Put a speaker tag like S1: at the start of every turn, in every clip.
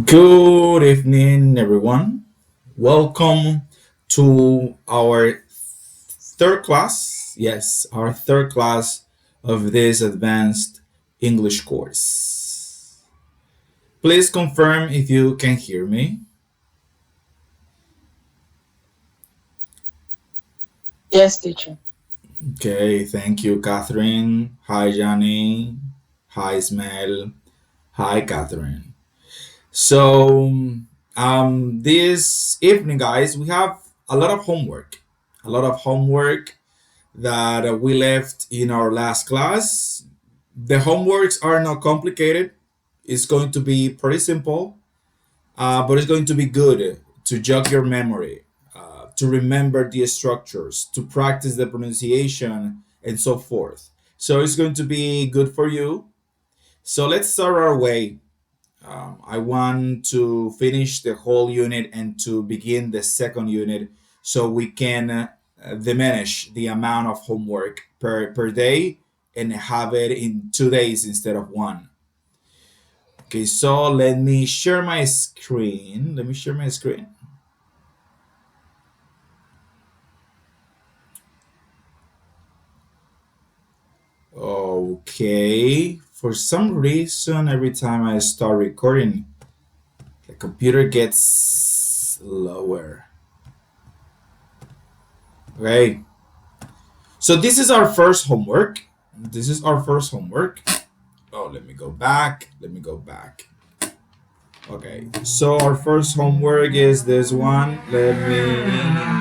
S1: Good evening, everyone. Welcome to our third class. Yes, our third class of this advanced English course. Please confirm if you can hear me.
S2: Yes, teacher.
S1: Okay, thank you, Catherine. Hi, Johnny. Hi, Ismail. Hi, Catherine. So, this evening, guys, we have a lot of homework. A lot of homework that we left in our last class. The homeworks are not complicated. It's going to be pretty simple, but it's going to be good to jog your memory, to remember the structures, to practice the pronunciation, and so forth. So it's going to be good for you. So let's start our way. I want to finish the whole unit and to begin the second unit so we can diminish the amount of homework per day and have it in 2 days instead of one. Okay, so let me share my screen. Let me share my screen. Okay, for some reason, every time I start recording, the computer gets lower. Okay, so this is our first homework. This is our first homework. Oh, let me go back. Let me go back. Okay, so our first homework is this one. Let me.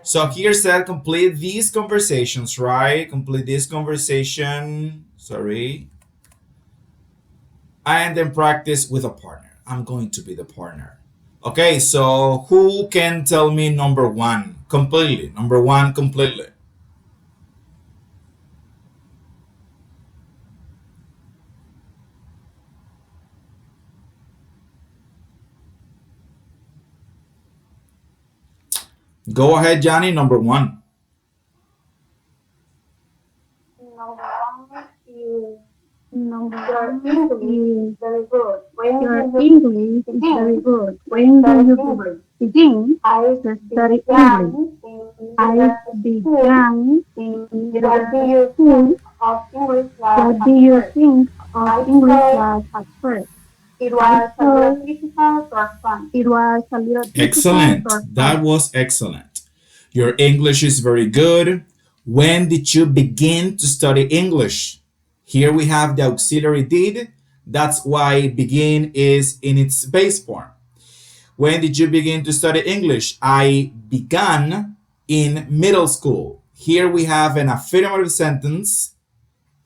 S1: So here said complete these conversations, right? Complete this conversation. Sorry. And then practice with a partner. I'm going to be the partner. Okay, so who can tell me number one completely? Number one completely. Go ahead, Johnny. Number one.
S3: Your English is very good. Your English is very good. When do you begin to study English? I began in the school. What do you think of English class at first? It was a little difficult or fun. It was a little difficult
S1: Excellent.
S3: or
S1: That
S3: fun.
S1: was excellent. Your English is very good. When did you begin to study English? Here we have the auxiliary did. That's why begin is in its base form. When did you begin to study English? I began in middle school. Here we have an affirmative sentence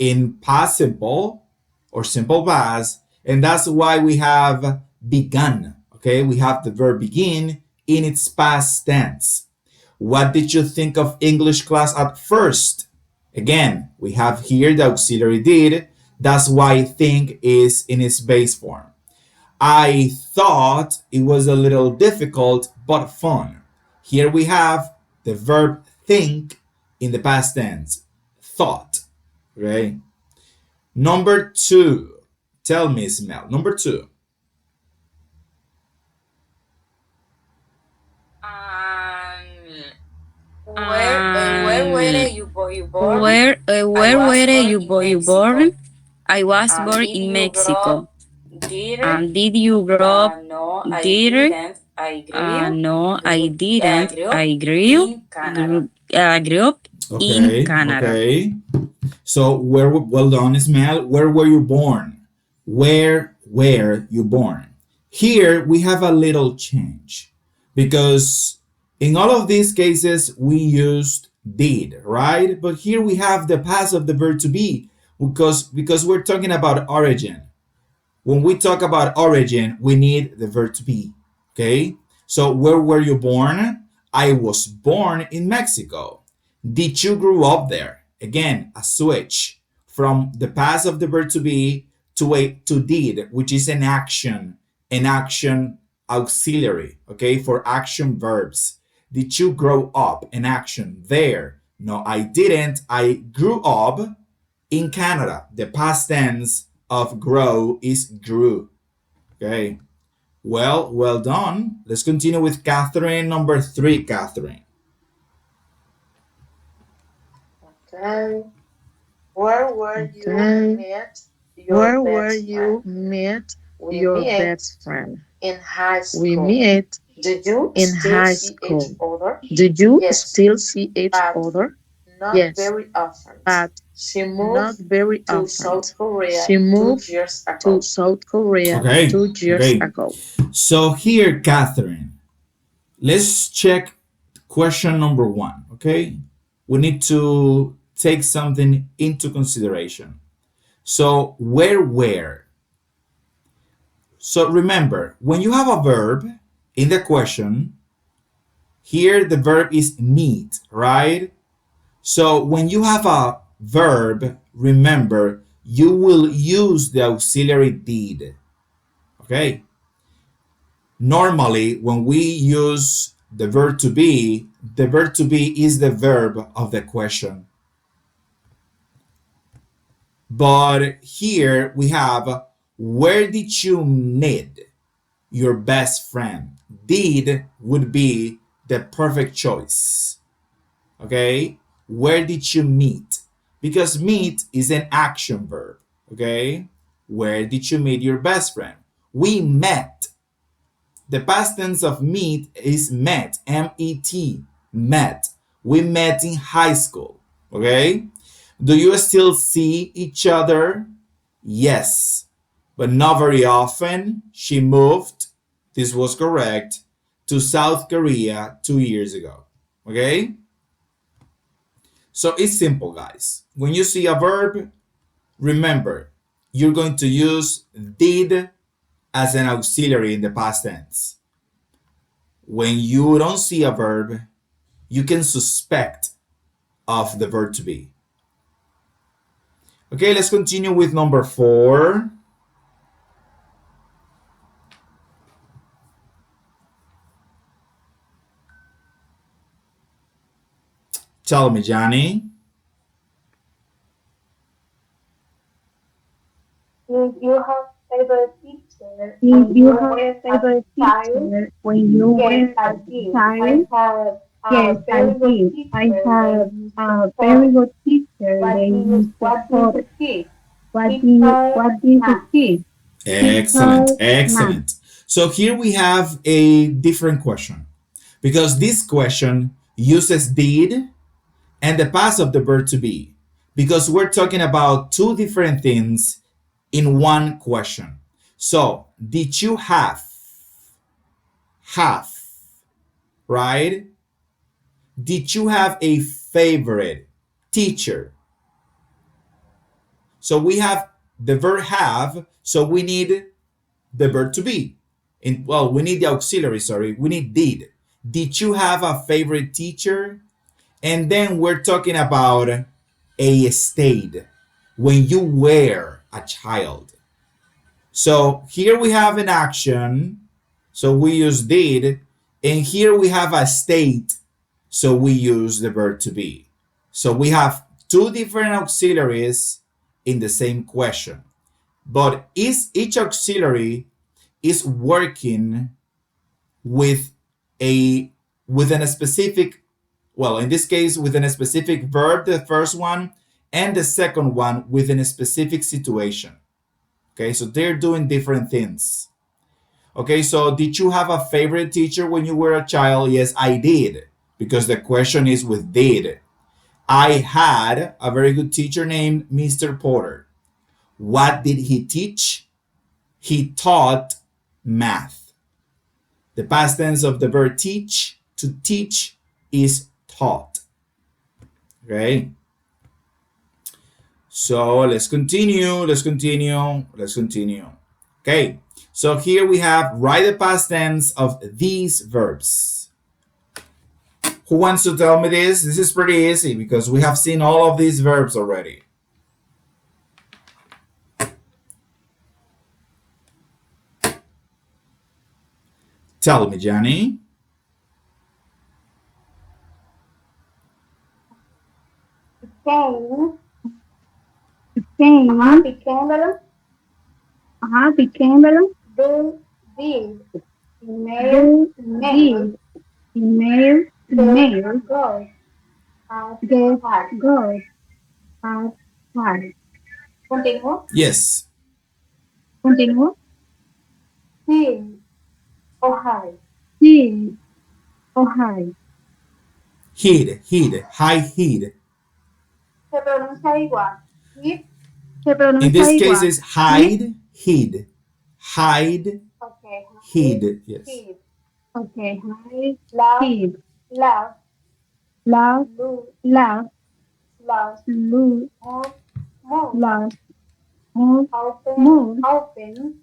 S1: in past simple or simple past, and that's why we have begun. Okay, we have the verb begin in its past tense. What did you think of English class at first? Again, we have here the auxiliary did. That's why think is in its base form. I thought it was a little difficult but fun. Here we have the verb think in the past tense. Thought. Right? Number two. Tell me, Ismail. Number two.
S4: Where were you born? Where were you born? I was born in Mexico. Did you grow up there? No, I didn't. I grew up in
S1: Okay.
S4: Canada.
S1: Okay. So well done, Ismail. Where were you born? Where were you born? Here we have a little change because in all of these cases we used did, right? But here we have the past of the verb to be because we're talking about origin. When we talk about origin, we need the verb to be. Okay? So where were you born? I was born in Mexico. Did you grow up there? Again, a switch from the past of the verb to be to did, which is an action auxiliary, okay, for action verbs. Did you grow up? An action there. No, I didn't. I grew up In Canada, the past tense of grow is grew. Okay. Well done. Let's continue with Catherine. Number 3, Catherine.
S2: Okay. Where were you
S3: Okay.
S2: met your
S3: Where were
S2: best
S3: you
S2: friend?
S3: met
S2: We
S3: your
S2: met
S3: best friend?
S2: in high
S3: We
S2: school.
S3: met
S2: Did you
S3: in
S2: still
S3: high
S2: see each
S3: school.
S2: other?
S3: Did you
S2: Yes,
S3: still see each
S2: but
S3: other?
S2: not
S3: Yes,
S2: very often.
S3: but
S2: She
S3: not
S2: moved
S3: very
S2: to
S3: often.
S2: South Korea
S3: She
S2: two
S3: moved
S2: years
S3: to
S2: ago.
S3: South Korea
S1: Okay.
S3: 2 years
S1: Okay.
S3: ago.
S1: So here, Catherine, let's check question number 1. Okay. We need to take something into consideration. So, where? So, remember, when you have a verb in the question, here the verb is meet, right? So, when you have a verb, remember, you will use the auxiliary did. Okay? Normally, when we use the verb to be is the verb of the question. But here we have, where did you meet your best friend? Did would be the perfect choice. Okay? Where did you meet? Because meet is an action verb. Okay? Where did you meet your best friend? We met. The past tense of meet is met. M-E-T. Met. We met in high school. Okay? Do you still see each other? Yes, but not very often. She moved, this was correct, to South Korea 2 years ago. Okay? So it's simple, guys. When you see a verb, remember, you're going to use did as an auxiliary in the past tense. When you don't see a verb, you can suspect of the verb to be. Okay, let's continue with number 4. Tell me, Johnny.
S3: Did you have favorite teacher when you were a child? When you were a child? Yes, I did. I have a very good teacher. They used to taught what is a kid? He
S1: Excellent,
S3: taught math.
S1: excellent. So here we have a different question because this question uses did and the past of the verb to be because we're talking about two different things in one question. So, did you have, right? Did you have a favorite teacher? So we have the verb have, so we need the verb to be. We need the auxiliary, sorry. We need did. Did you have a favorite teacher? And then we're talking about a state when you were a child. So here we have an action, so we use did, and here we have a state, so we use the verb to be. So we have two different auxiliaries in the same question, but each auxiliary is working with a within a specific, well, in this case within a specific verb, the first one, and the second one within a specific situation. Okay, so they're doing different things. Okay, so did you have a favorite teacher when you were a child? Yes, I did, because the question is with did. I had a very good teacher named Mr. Porter. What did he teach? He taught math. The past tense of the verb teach, to teach, is taught. Okay? So let's continue. Okay, so here we have write the past tense of these verbs. Who wants to tell me this? This is pretty easy because we have seen all of these verbs already. Tell me, Johnny.
S3: Then became do did email get good at hard.
S1: Yes.
S3: Continue. He or high.
S1: Heed, high heed.
S3: Se
S1: In
S3: pronuncia
S1: this case,
S3: igual.
S1: is
S3: He.
S1: hide, heed. Hide, heed. Yes.
S3: Okay. High. He. Love. Love. Lose. Lost. Move. Move. Open.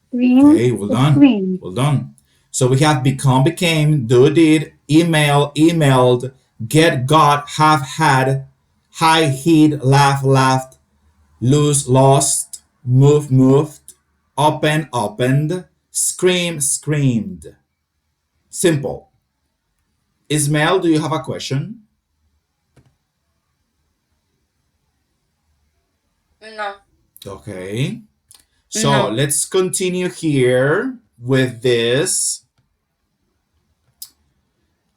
S3: Screen.
S1: Okay, well done.
S3: Screen.
S1: Well done. So we have become, became, do, did, email, emailed, get, got, have, had, high, heed, laugh, laughed, lose, lost, move, moved, open, opened, scream, screamed. Simple. Ismail, do you have a question?
S2: No.
S1: Okay. So
S4: No.
S1: let's continue here with this.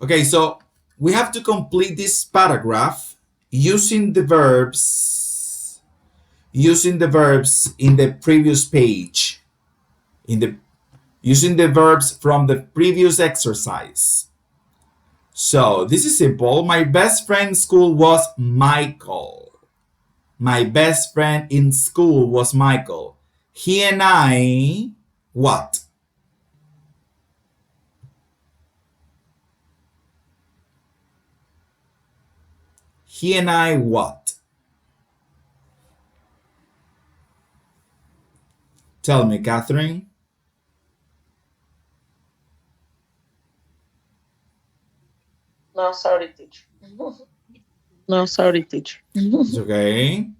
S1: Okay, so we have to complete this paragraph using the verbs in the previous page, in the using the verbs from the previous exercise. So this is simple. My best friend in school was Michael. My best friend in school was Michael. He and I, what? He and I, what? Tell me, Catherine.
S2: No, sorry, teacher. No, sorry, teacher.
S1: It's okay.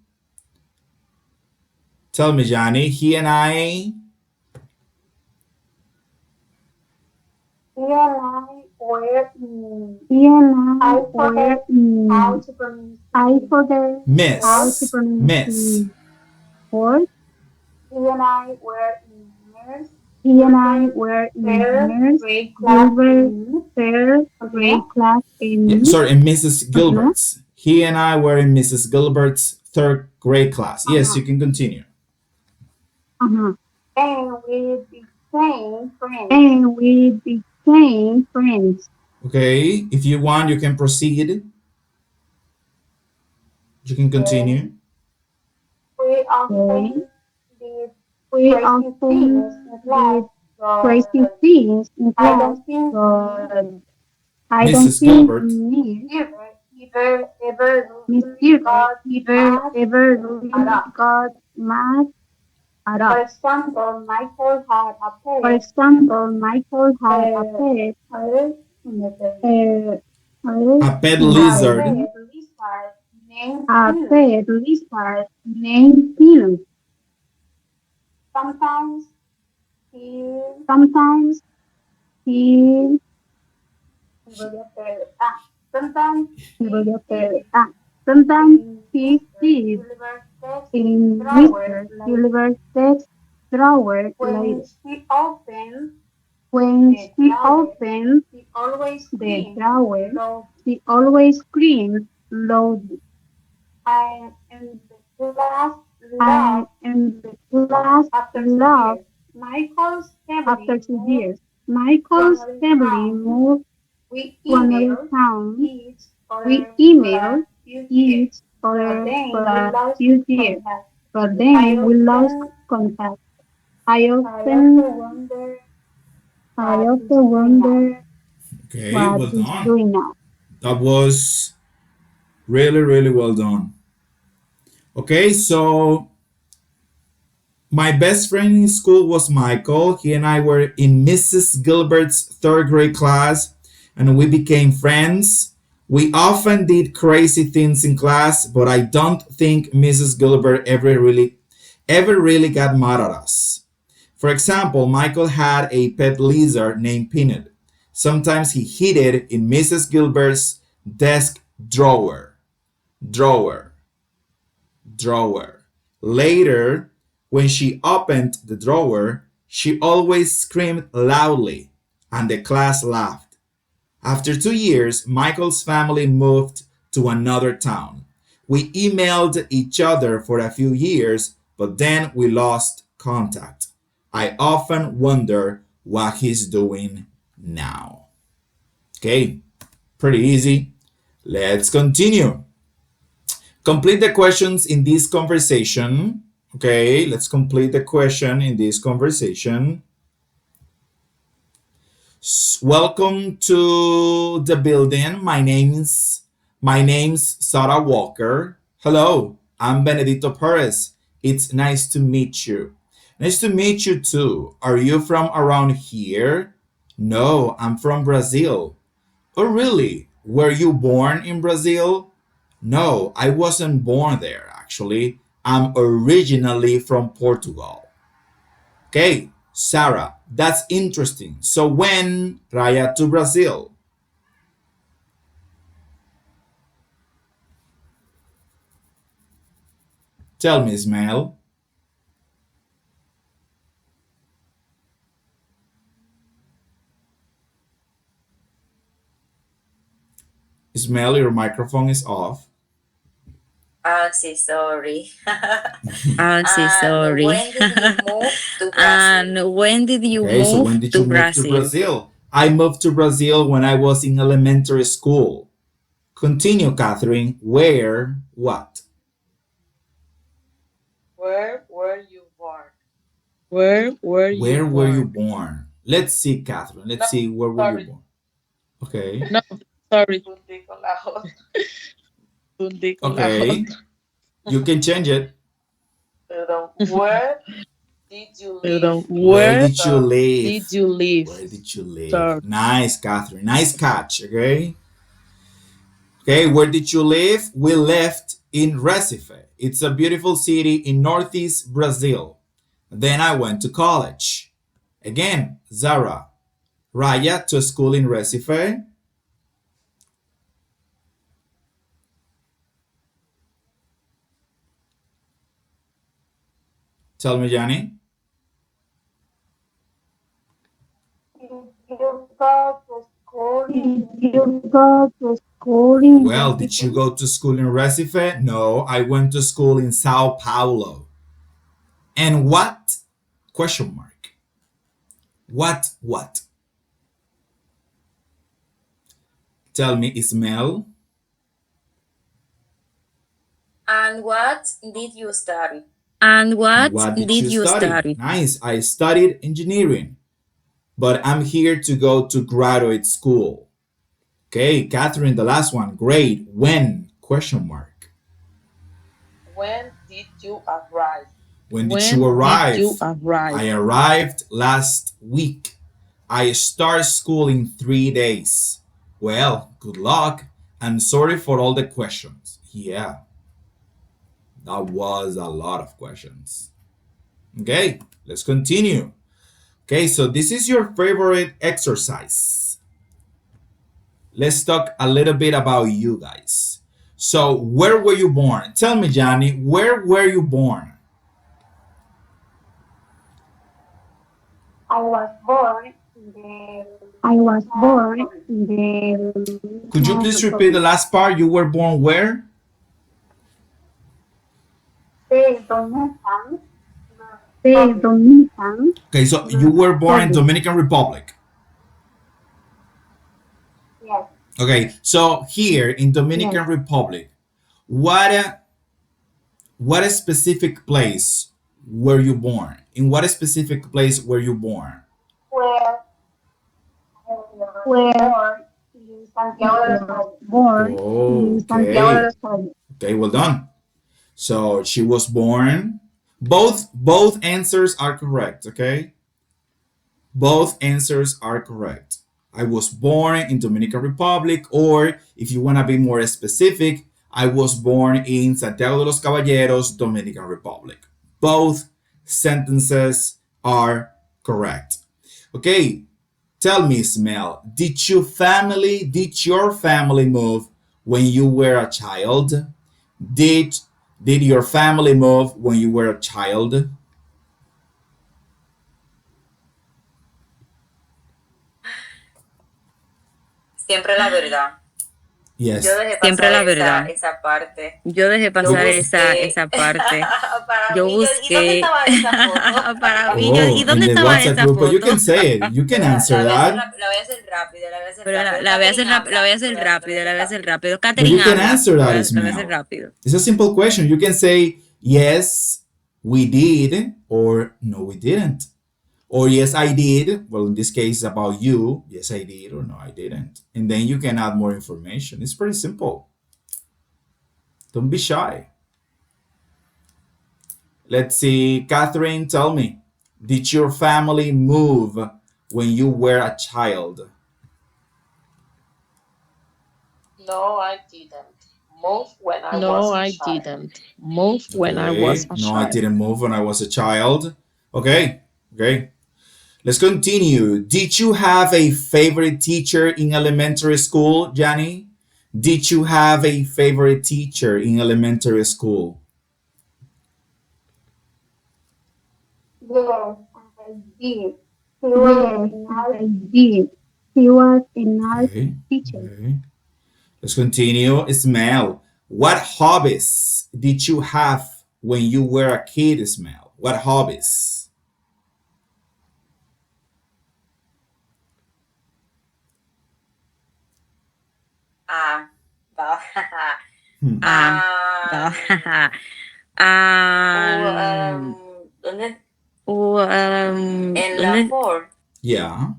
S1: Tell me, Johnny. He and I.
S3: He and I were I forget how to
S1: Miss.
S3: pronounce
S1: Miss.
S3: the word. He and I were in Gilbert third grade class
S1: Yeah,
S3: in
S1: sorry, in Mrs.
S3: uh-huh,
S1: Gilbert's. He and I were in Mrs. Gilbert's third grade class. Yes, you can continue.
S3: uh-huh. And we became friends.
S1: Okay, if you want, you can proceed. You can continue.
S3: Okay. We often did crazy things in class, but I don't
S1: Mrs.
S3: think
S1: Gilbert.
S3: Miss Gilbert ever really got mad at us. For example, Michael had a pet, uh,
S1: A pet
S3: in the
S1: lizard.
S3: garden, a pet lizard named Peanut. Sometimes he ah, sometimes he sits in Mr. Gilbert's desk drawer like when she opens the drawer, she always screams loudly. And in the class laughed after 2 years. Michael's family moved to another town. We emailed each other for a few years, but then we lost contact. I often, I often wonder
S1: Okay,
S3: what
S1: well
S3: he's
S1: done.
S3: doing now.
S1: That was really, really well done. Okay, so my best friend in school was Michael. He and I were in Mrs. Gilbert's third grade class and we became friends. We often did crazy things in class, but I don't think Mrs. Gilbert ever really got mad at us. For example, Michael had a pet lizard named Peanut. Sometimes he hid it in Mrs. Gilbert's desk drawer. Drawer, drawer. Later, when she opened the drawer, she always screamed loudly, and the class laughed. After 2 years, Michael's family moved to another town. We emailed each other for a few years, but then we lost contact. I often wonder what he's doing now. Okay, pretty easy. Let's continue. Complete the questions in this conversation. Okay, let's complete the question in this conversation. Welcome to the building. My name's Sarah Walker. Hello, I'm Benedito Perez. It's nice to meet you. Nice to meet you too. Are you from around here? No, I'm from Brazil. Oh, really? Were you born in Brazil? No, I wasn't born there actually. I'm originally from Portugal. Okay, Sarah, that's interesting. So when Raya to Brazil? Tell me, Ismail. Ismail, your microphone is off.
S4: See, sorry. See, sorry. And when did you
S1: Okay, so
S4: move
S1: when did
S4: to
S1: you move to
S4: Brazil?
S1: Brazil? I moved to Brazil when I was in elementary school. Continue, Catherine. Where? What?
S2: Where were you born? Where were you
S1: Where were you
S2: born?
S1: born? Let's see, Catherine. Let's
S2: No,
S1: see, where were you
S2: sorry.
S1: born? Okay.
S2: No, sorry. Tundi con la J. Tundi con la J.
S1: Okay. You can change it.
S2: Where did you live?
S1: Where did you live?
S2: Did you live?
S1: Where did you live?
S2: Sorry.
S1: Nice, Catherine. Nice catch. Okay. Okay, where did you live? We left in Recife. It's a beautiful city in northeast Brazil. Then I went to college. Again, Zara. Raya to school in Recife. Tell me, Yanni.
S3: Did you go to school? Did you go to school in
S1: Well, did you go to school in Recife? No, I went to school in Sao Paulo. And what? Question mark. What? Tell me, Ismail.
S4: And what did you study? And what
S1: What did
S4: did
S1: you
S4: you
S1: study?
S4: study?
S1: Nice. I studied engineering, but I'm here to go to graduate school. Okay, Catherine, the last one. Great. When? Question mark.
S2: When did you arrive?
S1: When did you arrive?
S2: Did you arrive?
S1: I arrived last week. I start school in 3 days. Well, good luck and sorry for all the questions. Yeah, that was a lot of questions. Okay, let's continue. Okay, so this is your favorite exercise. Let's talk a little bit about you guys. So, where were you born? Tell me, Johnny, where were you born?
S3: I was born in the. I was born in the.
S1: Could you please repeat the last part? You were born where?
S3: The Dominican. The Dominican.
S1: Okay, so you were born in Dominican Republic.
S3: Yes.
S1: Okay, so here in Dominican Republic, what what specific place were you born? In what specific place were you born?
S3: Where? Where? In Santiago del Estado. Born in Santiago del Estado.
S1: Okay, well done. So she was born. Both answers are correct, okay? Both answers are correct. I was born in Dominican Republic, or if you want to be more specific, I was born in Santiago de los Caballeros, Dominican Republic. Both sentences are correct. Okay, tell me, Ismail, did your family move when you were a child? Did did your family move when you were a child?
S4: Siempre la verdad. Yo
S1: Yes.
S4: dejé Siempre pasar la verdad. Esa parte. Yo dejé pasar esa parte. Para
S1: Yo
S4: mí, ¿y dónde
S1: busqué
S4: estaba esa foto? Para mí, ¿y
S1: Oh, in
S4: dónde
S1: the
S4: estaba
S1: WhatsApp
S4: esa
S1: group, but you
S4: foto?
S1: can say it. You can answer that.
S4: La voy a hacer rápido, la voy a hacer Pero rápido. La voy a hacer la voy a hacer rápido, la voy a hacer rápido.
S1: But
S4: Catherine
S1: you can
S4: habla.
S1: answer that,
S4: La voy a hacer
S1: Ismail.
S4: rápido.
S1: It's a simple question. You can say, yes, we did, or no, we didn't. Or yes, I did. Well, in this case, it's about you. Yes, I did, or no, I didn't. And then you can add more information. It's pretty simple. Don't be shy. Let's see. Catherine, tell me, did your family move when you were a child?
S2: No, I didn't move when I
S5: No,
S2: was a
S5: I
S2: child.
S5: didn't move when I was
S1: Okay.
S5: a
S1: No, I
S5: child.
S1: didn't move when I was a child. Okay. Okay. Let's continue. Did you have a favorite teacher in elementary school, Johnny? Did you have a favorite teacher in elementary school?
S3: Yes, I did. Yes, I did. He was an art
S1: Okay.
S3: teacher.
S1: Okay. Let's continue. Ismael, what hobbies did you have when you were a kid, Ismael? What hobbies?
S4: Ah, va.
S1: Hmm.
S4: ¿Dónde? En la
S5: ¿Dónde?
S4: Ford.
S1: Yeah.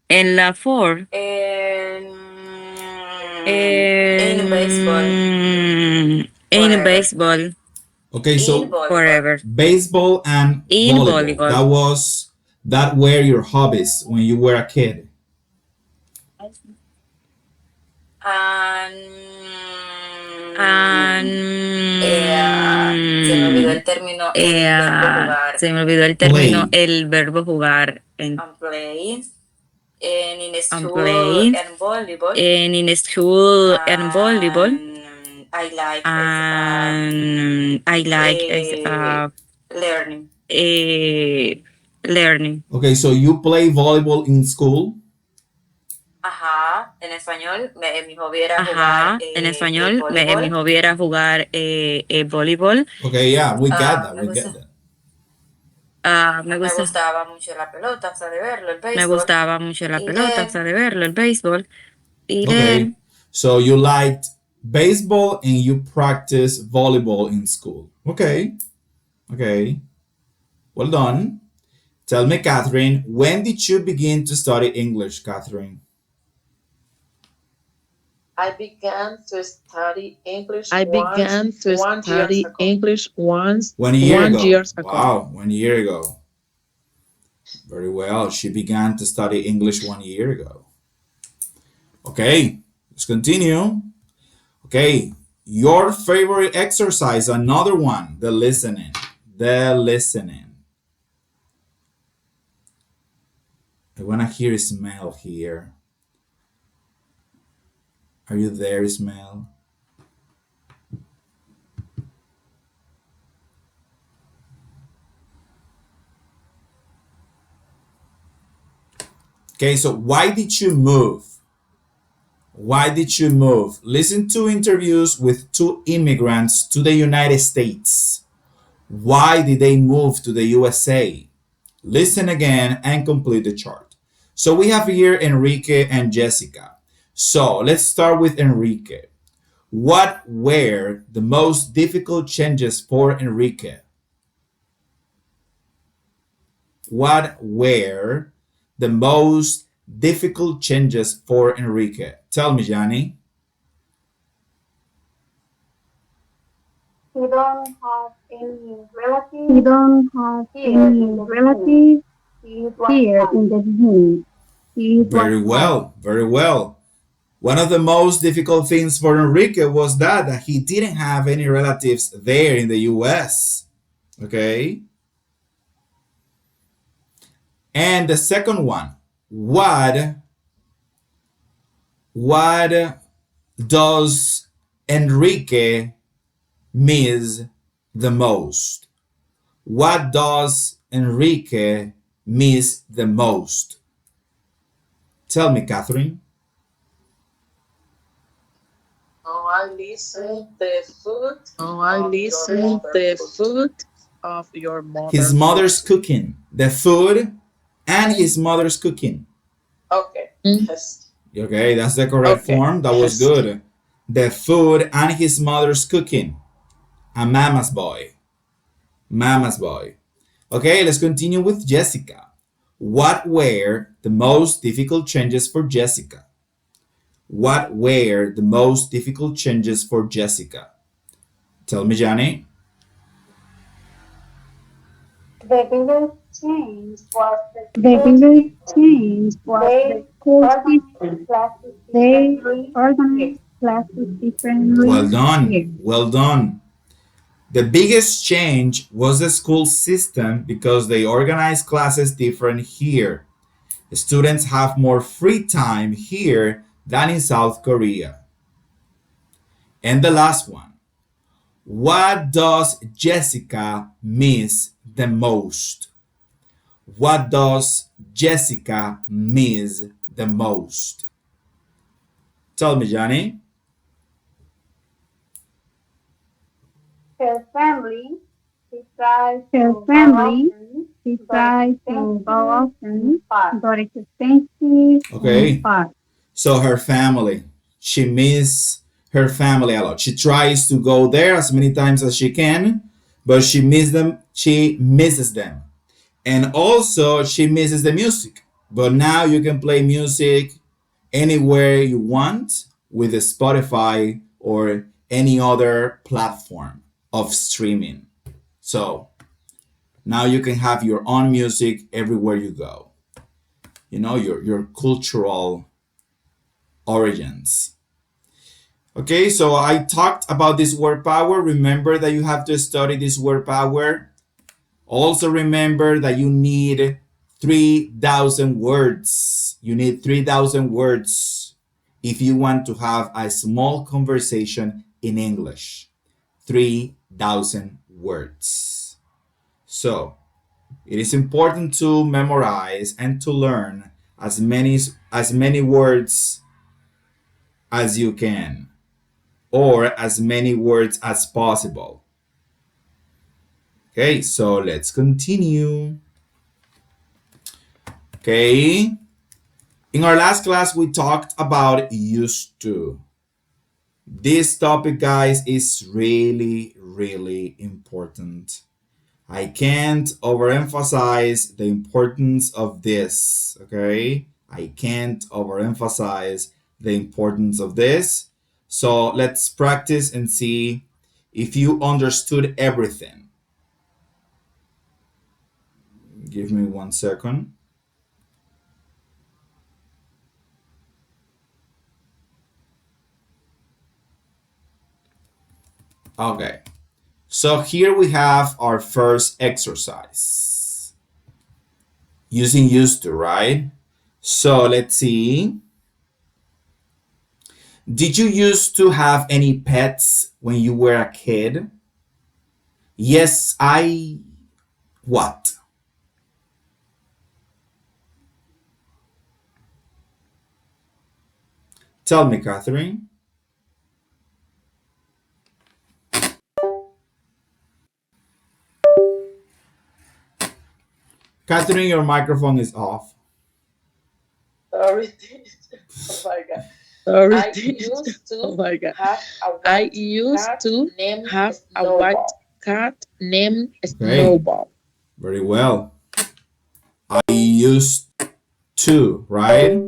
S5: En la Ford.
S4: En béisbol.
S5: En
S4: Forever.
S5: béisbol.
S1: Okay,
S4: In
S1: so
S4: volleyball.
S5: Forever.
S1: baseball and
S5: In
S1: volleyball.
S5: volleyball.
S1: That were your hobbies when you were a kid.
S4: And, se me olvidó el término, el verbo jugar.
S5: Se me olvidó el término,
S1: Play.
S5: el verbo jugar.
S4: And play. And in
S5: And
S4: school
S5: play.
S4: and volleyball.
S5: And in school and volleyball.
S4: I like
S5: And I like
S4: learning.
S5: Learning.
S1: Okay, so you play volleyball in school?
S4: Ajá, en español, mi hobby era jugar
S5: Ajá, en español, mi hobby era jugar voleibol.
S1: Okay, yeah, we got that.
S4: Me
S1: We
S4: gusta.
S1: get that.
S5: Me
S4: Me gustaba mucho la pelota, o sea, de verlo, el
S5: me
S4: béisbol.
S5: gustaba mucho la
S4: Y
S5: pelota, o sea, de verlo, el béisbol. Y de
S1: Okay, so you liked baseball and you practice volleyball in school. Okay, okay, well done. Tell me, Catherine, when did you begin to study English, Catherine?
S2: I began to study English
S5: I began to
S2: 1 year
S5: study
S2: ago.
S5: English once
S1: 1 year ago.
S5: years ago.
S1: Wow, 1 year ago. Very well. She began to study English 1 year ago. Okay, let's continue. Okay, your favorite exercise, another one, the listening. The listening. I want to hear Ismail here. Are you there, Ismail? Okay, so why did you move? Why did you move? Listen to interviews with two immigrants to the United States. Why did they move to the USA? Listen again and complete the chart. So we have here Enrique and Jessica. So let's start with Enrique. What were the most difficult changes for Enrique? What were the most difficult changes for Enrique? Tell me, Johnny.
S3: He don't have any relatives. He don't have any relatives here in the beginning.
S1: Very well, very well. One of the most difficult things for Enrique was that he didn't have any relatives there in the US. Okay? And the second one, what does Enrique miss the most? What does Enrique miss the most? Tell me, Catherine.
S2: Oh, I listen the food of your
S1: His
S2: mother
S1: mother's
S2: cooking.
S1: cooking. The food and his mother's cooking.
S2: Okay. Yes.
S1: Okay, that's the correct
S2: Okay.
S1: form. That was
S2: Yes.
S1: good. The food and his mother's cooking. A mama's boy. Mama's boy. Okay, let's continue with Jessica. What were the most difficult changes for Jessica? What were the most difficult changes for Jessica? Tell me, Johnny.
S3: The biggest change was the school system. They organized classes
S1: Well
S3: differently
S1: done.
S3: here.
S1: Well done. The biggest change was the school system because they organize classes different here. Students have more free time here than in South Korea. And the last one. What does Jessica miss the most? What does Jessica miss the most? Tell me, Johnny.
S3: Her family, she tried to go often, but it's expensive and
S1: Okay.
S3: far.
S1: So her family. She miss her family a lot. She tries to go there as many times as she can, but she misses them. She misses them. And also she misses the music. But now you can play music anywhere you want with the Spotify or any other platform of streaming. So now you can have your own music everywhere you go. You know, your cultural origins. Okay, so I talked about this word power. Remember that you have to study this word power. Also remember that you need 3,000 words. You need 3,000 words if you want to have a small conversation in English. 3,000 words. So it is important to memorize and to learn as many words as you can, or as many words as possible. Okay, so let's continue. Okay, in our last class, we talked about used to. This topic, guys, is really, really important. I can't overemphasize the importance of this, okay? I can't overemphasize the importance of this. So let's practice and see if you understood everything. Give me 1 second. Okay, so here we have our first exercise using used to, right? So let's see. Did you used to have any pets when you were a kid? Yes, I. What? Tell me, Catherine. Catherine, your microphone is off.
S2: Sorry. Oh my God.
S5: Sorry.
S2: I used
S5: Oh
S2: to
S5: my God.
S2: have a
S5: I
S2: white
S5: used
S2: cat
S5: to
S2: named
S5: have a white
S2: Snowball.
S5: cat named
S1: Okay,
S5: Snowball.
S1: very well. I used to, right?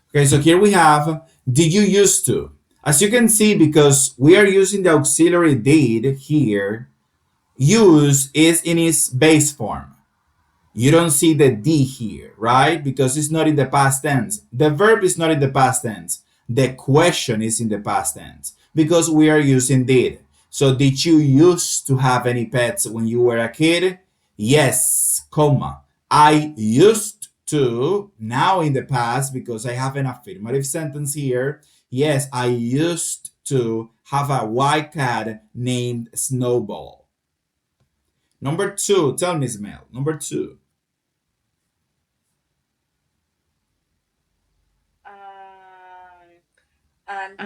S1: Okay, so here we have did you used to. As you can see, because we are using the auxiliary did here, use is in its base form. You don't see the D here, right? Because it's not in the past tense. The verb is not in the past tense. The question is in the past tense because we are using did. So did you used to have any pets when you were a kid? Yes, comma. I used to, now in the past because I have an affirmative sentence here. Yes, I used to have a white cat named Snowball. Number two, tell me, Ismail. Number two.
S4: And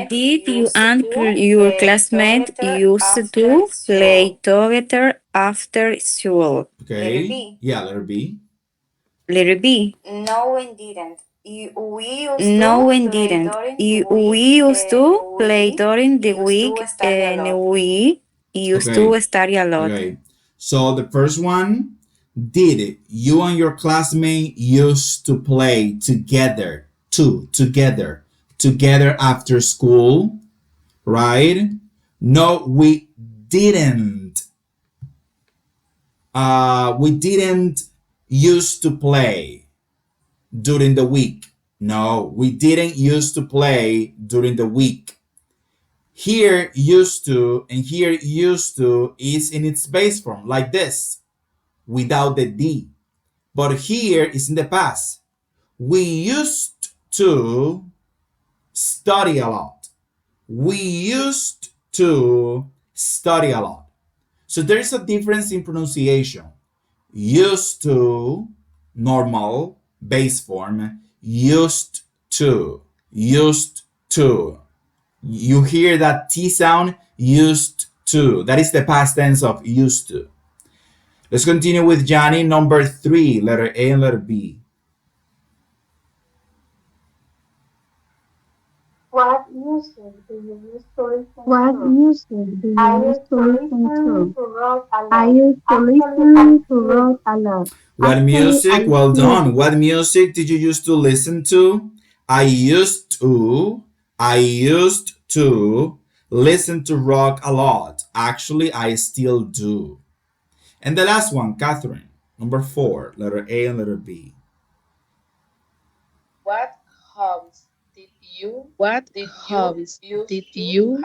S4: did you and your classmate used to play together after school?
S1: Okay. Yeah, letter B.
S4: Letter B. No, and didn't. We used to play during the week and we used
S1: Okay.
S4: to study a lot.
S1: Okay. So the first one, did you and your classmate used to play together? Together after school, right? No, we didn't. We didn't used to play during the week. No, we didn't used to play during the week. Here used to and here used to is in its base form like this without the D. But here is in the past. We used to study a lot. We used to study a lot. So there is a difference in pronunciation. Used to, normal, base form, used to, used to. You hear that T sound, used to. That is the past tense of used to. Let's continue with Johnny. Number three, letter A and letter B.
S3: What music do you use to listen to? I used to listen to rock a lot.
S1: What music? Well done. What music did you used to listen to? I used to listen to rock a lot. Actually, I still do. And the last one, Catherine. Number four, letter A and letter B.
S2: What hobbies
S6: did you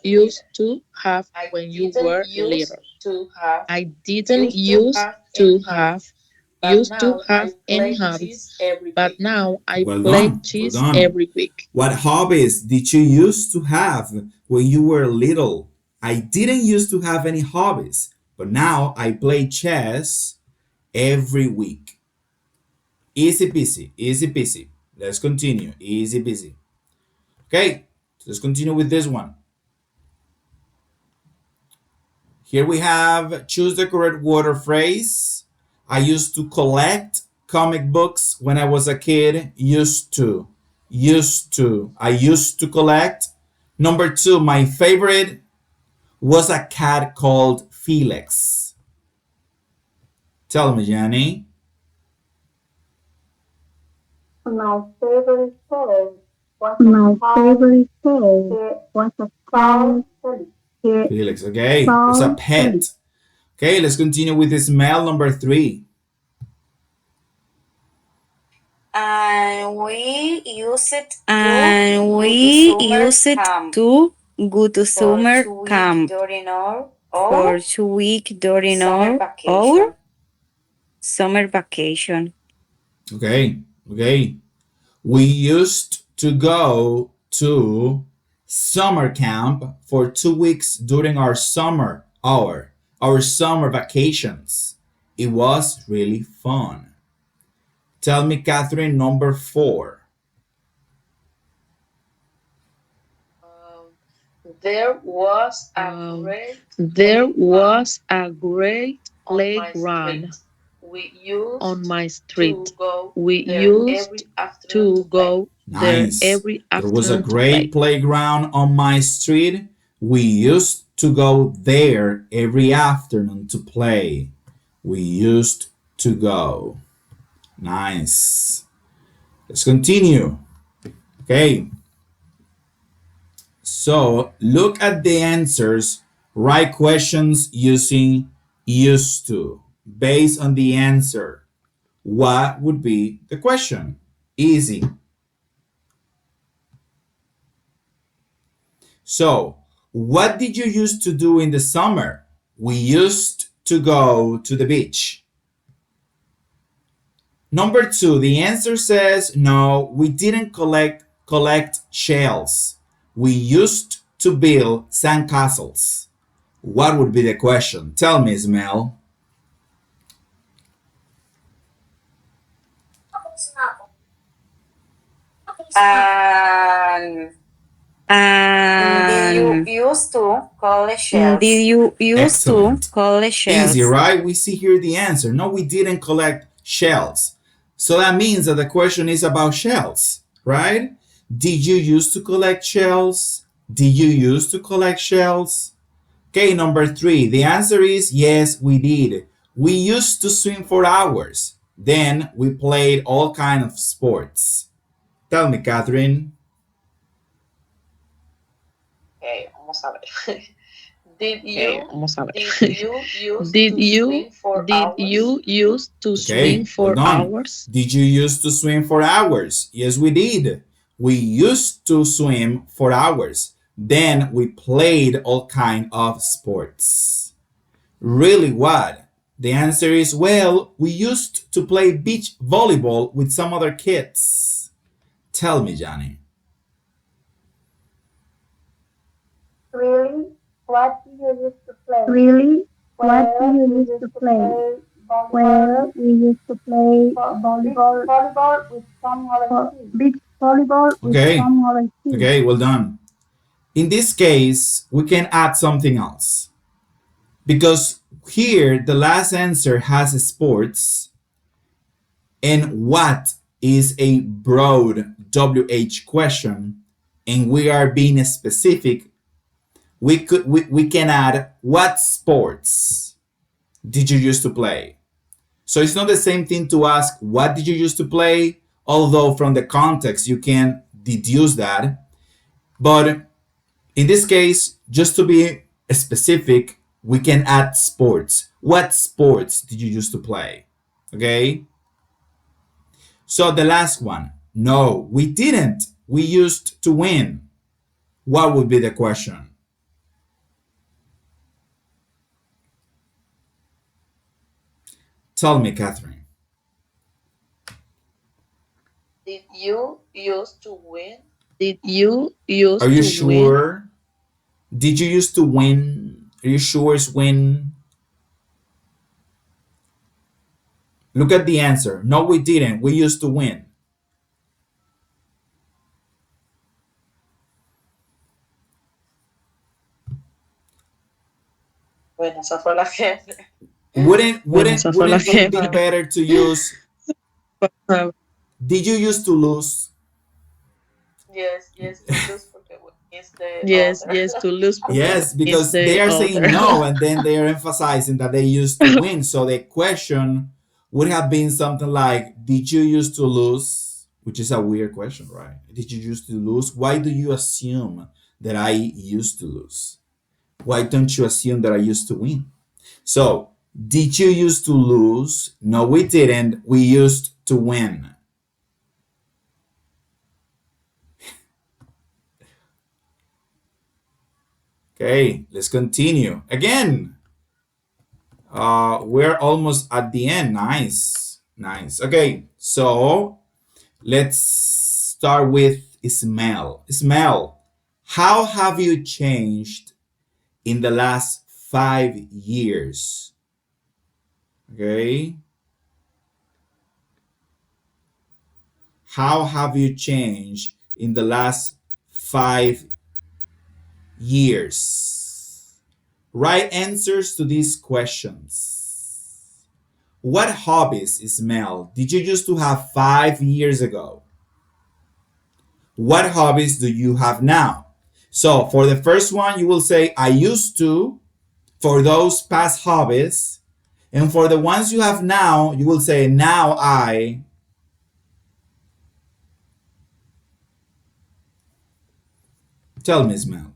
S6: used to have when you were little? I didn't used to have any hobbies, but now I
S1: Well
S6: play
S1: done. Well
S6: chess
S1: done.
S6: every week.
S1: What hobbies did you used to have when you were little? I didn't used to have any hobbies, but now I play chess every week. Easy peasy, easy peasy. Let's continue. Easy peasy. Okay, let's continue with this one. Here we have choose the correct word or phrase. I used to collect comic books when I was a kid. Used to. I used to collect. Number two, my favorite was a cat called Felix. Tell me, Jenny.
S3: My favorite pet was a cow.
S1: Felix, okay. It's a pet. Okay, let's continue with this mail number three.
S4: And we use it to go to summer camp for 2 weeks during our summer vacation.
S1: Okay. We used to go to summer camp for 2 weeks during our summer vacations. It was really fun. Tell me, Catherine, number four.
S2: There was a
S6: great playground on my street. We used to go there
S1: Nice.
S6: every
S1: There was a
S6: afternoon to
S1: great
S6: play.
S1: playground on my street. We used to go there every afternoon to play. We used to go. Nice. Let's continue. Okay. So look at the answers. Write questions using used to. Based on the answer, what would be the question? Easy. So, what did you used to do in the summer? We used to go to the beach. Number two, the answer says no, we didn't collect collect shells. We used to build sandcastles. What would be the question? Tell me, Ismael.
S2: And
S4: And did you used to
S1: Excellent.
S4: collect
S1: Easy,
S4: shells?
S1: right? We see here the answer. No, we didn't collect shells. So that means that the question is about shells, right? Did you used to collect shells? Did you used to collect shells? Okay, number three. The answer is yes, we did. We used to swim for hours. Then we played all kind of sports. Tell me, Catherine.
S2: okay, vamos a ver. Did you
S6: Vamos a ver.
S2: did you use
S6: Did
S2: to
S6: you
S2: swim for
S6: did
S2: hours?
S6: you used to swim
S1: Okay, well
S6: for
S1: done.
S6: hours?
S1: Did you used to swim for hours? Yes, we did. We used to swim for hours. Then we played all kind of sports. Really what? The answer is well, we used to play beach volleyball with some other kids. Tell me, Johnny.
S3: Really? What do you used to play? Really? What do you used to play? Well, we used to play volleyball with some other kids. Beach volleyball with
S1: Okay,
S3: some other kids.
S1: okay, well done. In this case, we can add something else. Because here the last answer has sports and what is a broad WH question and we are being specific, we can add what sports did you used to play? So it's not the same thing to ask what did you used to play, although from the context you can deduce that. But in this case, just to be specific, we can add sports. What sports did you used to play? Okay? So the last one. No, we didn't. We used to win. What would be the question? Tell me, Catherine.
S2: Did you used to win?
S6: Did you
S1: Are
S6: used
S1: you
S6: to win?
S1: sure? Did you used to win? Are you sure it's win? Look at the answer. No, we didn't. We used to win.
S2: Bueno, esa fue la que.
S1: Wouldn't
S6: Bueno, esa fue la
S1: wouldn't it be
S6: que
S1: better to use
S6: uh,
S1: did you used to lose?
S2: Yes, to lose porque win is the
S6: yes,
S2: other.
S6: yes, to lose porque
S1: Yes,
S6: is
S1: because they
S6: the
S1: are saying
S6: other.
S1: no and then they are emphasizing that they used to win. So the question would have been something like, did you used to lose? Which is a weird question, right? Did you used to lose? Why do you assume that I used to lose? Why don't you assume that I used to win? So, did you used to lose? No, we didn't. We used to win. Okay, let's continue. Again, we're almost at the end. Nice, nice. Okay, so let's start with Ismail. Ismail, how have you changed in the last 5 years? Okay, how have you changed in the last 5 years? Write answers to these questions. What hobbies, Ismail, did you used to have 5 years ago? What hobbies do you have now? So for the first one, you will say, I used to, for those past hobbies. And for the ones you have now, you will say, now I. Tell me, Ismail.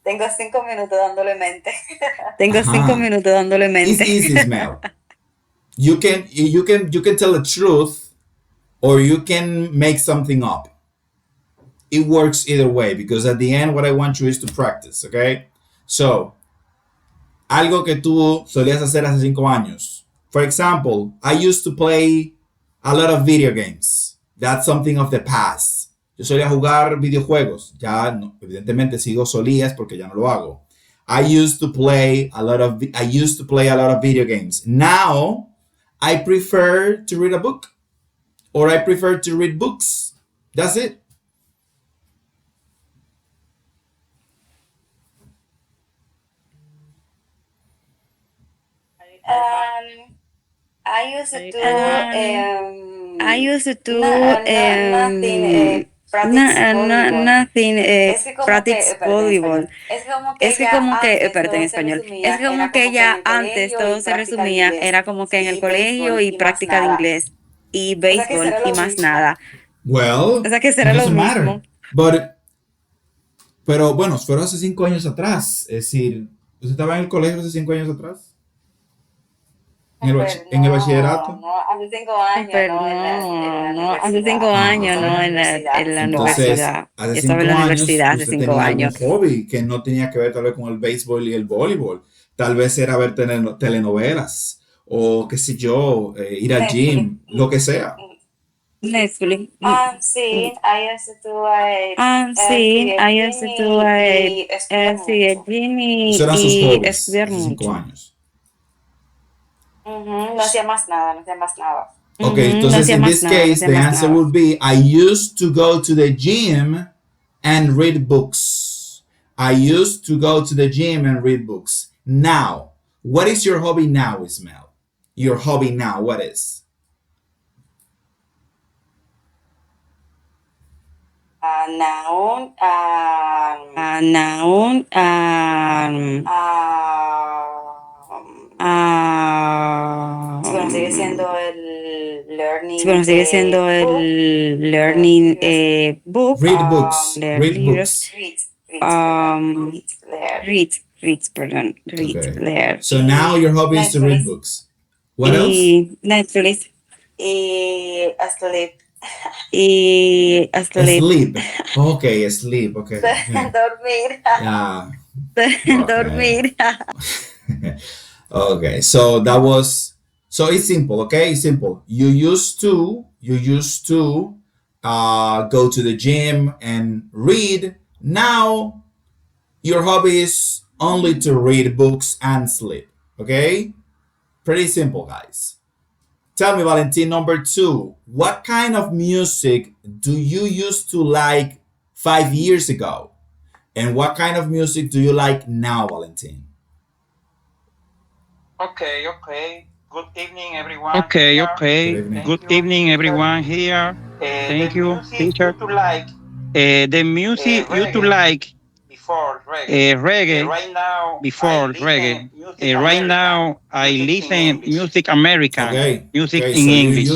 S2: Tengo 5 minutos dándole mente.
S4: Tengo 5 minutos dándole
S1: It's
S4: mente.
S1: easy, Ismail. You can tell the truth or you can make something up. It works either way because at the end what I want you is to practice, okay? So, algo que tú solías hacer hace 5 años. For example, I used to play a lot of video games. That's something of the past. Yo solía jugar videojuegos. Ya, no, evidentemente, sigo solías porque ya no lo hago. I used to play a lot of video games. Now, I prefer to read a book or I prefer to read books. That's it.
S4: I used
S6: I,
S4: to
S5: I used to nothing practice volleyball. Es que como que, perdón, en español, es que como que ya antes todo se resumía, era como que en el colegio y práctica de inglés y béisbol y más nada. O
S1: Well,
S5: sea que
S1: it
S5: será lo
S1: doesn't matter.
S5: mismo.
S1: Pero bueno, fueron hace 5 años atrás. Es decir, ¿usted estaba en el colegio hace 5 años atrás? En el bachillerato.
S2: No, hace 5 años,
S5: Pero
S2: no,
S5: no, hace 5 años,
S1: Ok.
S5: no, en la
S1: Entonces,
S5: universidad.
S1: hace
S5: Yo estaba en la
S1: 5 años
S5: universidad hace
S1: usted
S5: cinco
S1: tenía algún
S5: años.
S1: hobby que no tenía que ver tal vez con el béisbol y el voleibol. Tal vez era ver telenovelas o qué sé yo, ir al
S2: Netflix.
S1: gym, lo que sea.
S5: Netflix.
S2: Sí, I used to
S5: Sí,
S2: see
S5: I used to
S2: Jimmy y estudiar
S5: seguir
S2: mucho.
S1: Esos
S5: Jimmy
S1: eran sus
S5: y
S1: hobbies
S5: estudiar
S1: hace cinco
S5: mucho.
S1: años.
S2: Ujú, no hacía más nada, no hacía más nada.
S1: Okay,
S5: No
S1: entonces
S5: hacía
S1: in
S5: más
S1: this
S5: nada, no
S1: case,
S5: hacía
S1: the
S5: más
S1: answer
S5: nada.
S1: would be I used to go to the gym and read books. I used to go to the gym and read books. Now, what is your hobby now, Ismael? Your hobby now, what is?
S2: Now,
S5: Now,
S2: bueno, sigue siendo el
S5: bueno,
S2: learning
S5: sigue siendo
S2: book,
S5: el learning book,
S1: Read books.
S5: leer
S1: Read
S5: libros,
S1: books.
S2: leer.
S5: perdón,
S1: Okay.
S5: leer.
S1: So now your hobby is to read
S2: Netflix
S1: books. What else?
S5: Y Netflix
S2: y sleep.
S5: y hasta
S1: Sleep. Okay, sleep. Okay. Okay.
S2: Dormir.
S1: Yeah. Okay.
S5: dormir.
S1: Okay, so that was so it's simple, okay? It's simple. You used to go to the gym and read. Now your hobby is only to read books and sleep. Okay? Pretty simple, guys. Tell me, Valentin, number two, what kind of music do you used to like 5 years ago? And what kind of music do you like now, Valentin?
S7: Okay. Good evening, everyone.
S6: okay,
S7: Here.
S1: Good
S6: okay.
S1: evening.
S6: Good evening, everyone here. Thank you, teacher. The music you to like
S7: Before reggae.
S6: reggae
S7: Right now,
S6: before reggae. Right now, I
S7: music in
S6: listen
S7: English.
S6: music American,
S1: Okay.
S6: music
S1: Okay.
S6: in
S1: So
S6: English.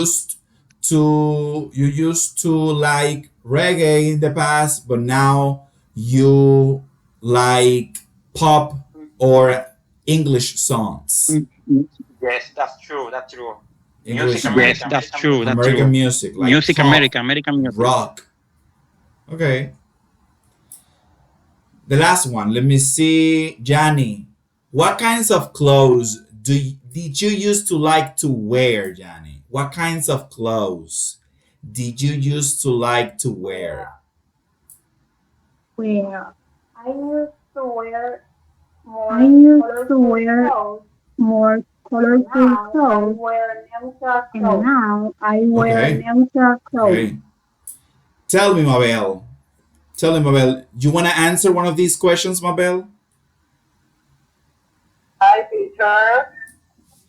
S1: you used to like reggae in the past, but now you like pop or English songs.
S7: Yes, that's true. That's true.
S1: English,
S7: Music
S6: Yes,
S7: American.
S6: that's true. That's
S1: American
S6: true.
S1: music, like
S6: Music
S1: pop,
S6: American music.
S1: rock. Okay. The last one. Let me see, Johnny. What kinds of clothes did you used to like to wear, Johnny? What kinds of clothes did you used to like to wear?
S3: Where I used to wear more colorful clothes, and now I wear
S1: Okay.
S3: neutral clothes.
S1: Okay. Tell me, Mabel. Tell me, Mabel. You want to answer one of these questions, Mabel?
S2: Hi, teacher.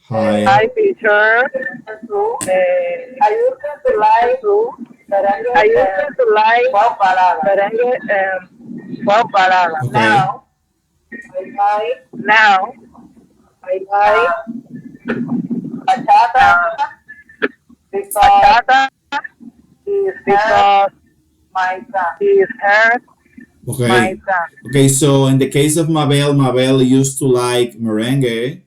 S1: Hi.
S2: Teacher. I used to like merengue, pop balada.
S1: Okay.
S2: Now I like bachata because his hair
S1: Okay. Okay, so in the case of Mabel, Mabel used to like merengue